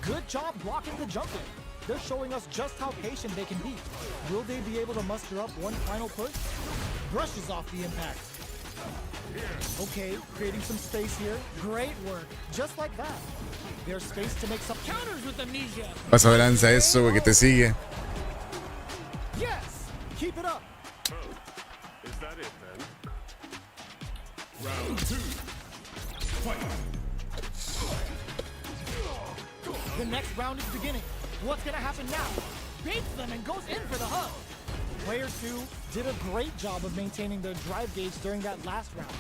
Good job blocking the jump in. They're showing us just how patient they can be. Will they be able to muster up one final push? Brushes off the impact. Okay, creating some space here. Great work. Just like that. There's space to make some counters with amnesia. Vas a ver, lanza eso, güey, que te sigue. Yes! Keep it up. Is that it then? Round 2. Fight. The next round is beginning. What's gonna happen now? Baits them and goes in for the hug. Player 2 did a great job of maintaining their drive gauge during that last round.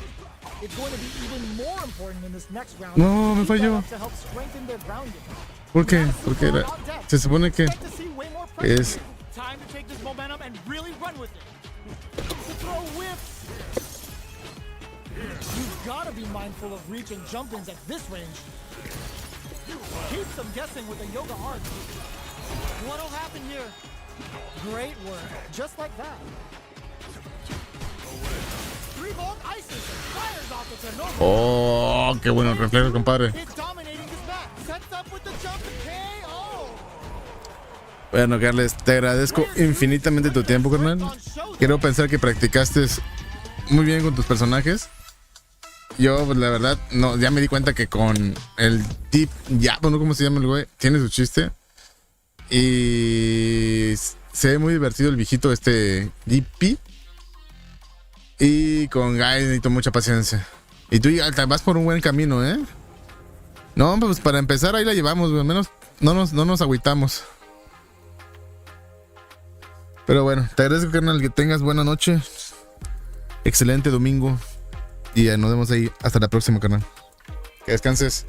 It's going to be even more important in this next round. No, me falló. To help strengthen their grounding. ¿Por qué? Porque se supone que es... Time to take this momentum and really run with it. To throw whips. You've got to be mindful of reach and jump-ins at this range. Keeps them guessing with a yoga arc. What'll happen here? Great work. Just like that. 3-volt ices and fires off the turnover. Oh, qué bueno reflejo, compadre. It's dominating his back. Sets up with the jump and KO. Bueno, Carles, te agradezco infinitamente tu tiempo, carnal. Quiero pensar que practicaste muy bien con tus personajes. Yo, pues, la verdad, no, ya me di cuenta que con el tip, ya, bueno, ¿cómo se llama el güey? Tiene su chiste. Y se ve muy divertido el viejito DP. Y con Guy necesito mucha paciencia. Y tú ya vas por un buen camino, ¿eh? No, pues para empezar ahí la llevamos, güey. Al menos no nos agüitamos. Pero bueno, te agradezco, carnal, que tengas buena noche. Excelente domingo. Y nos vemos ahí. Hasta la próxima, carnal. Que descanses.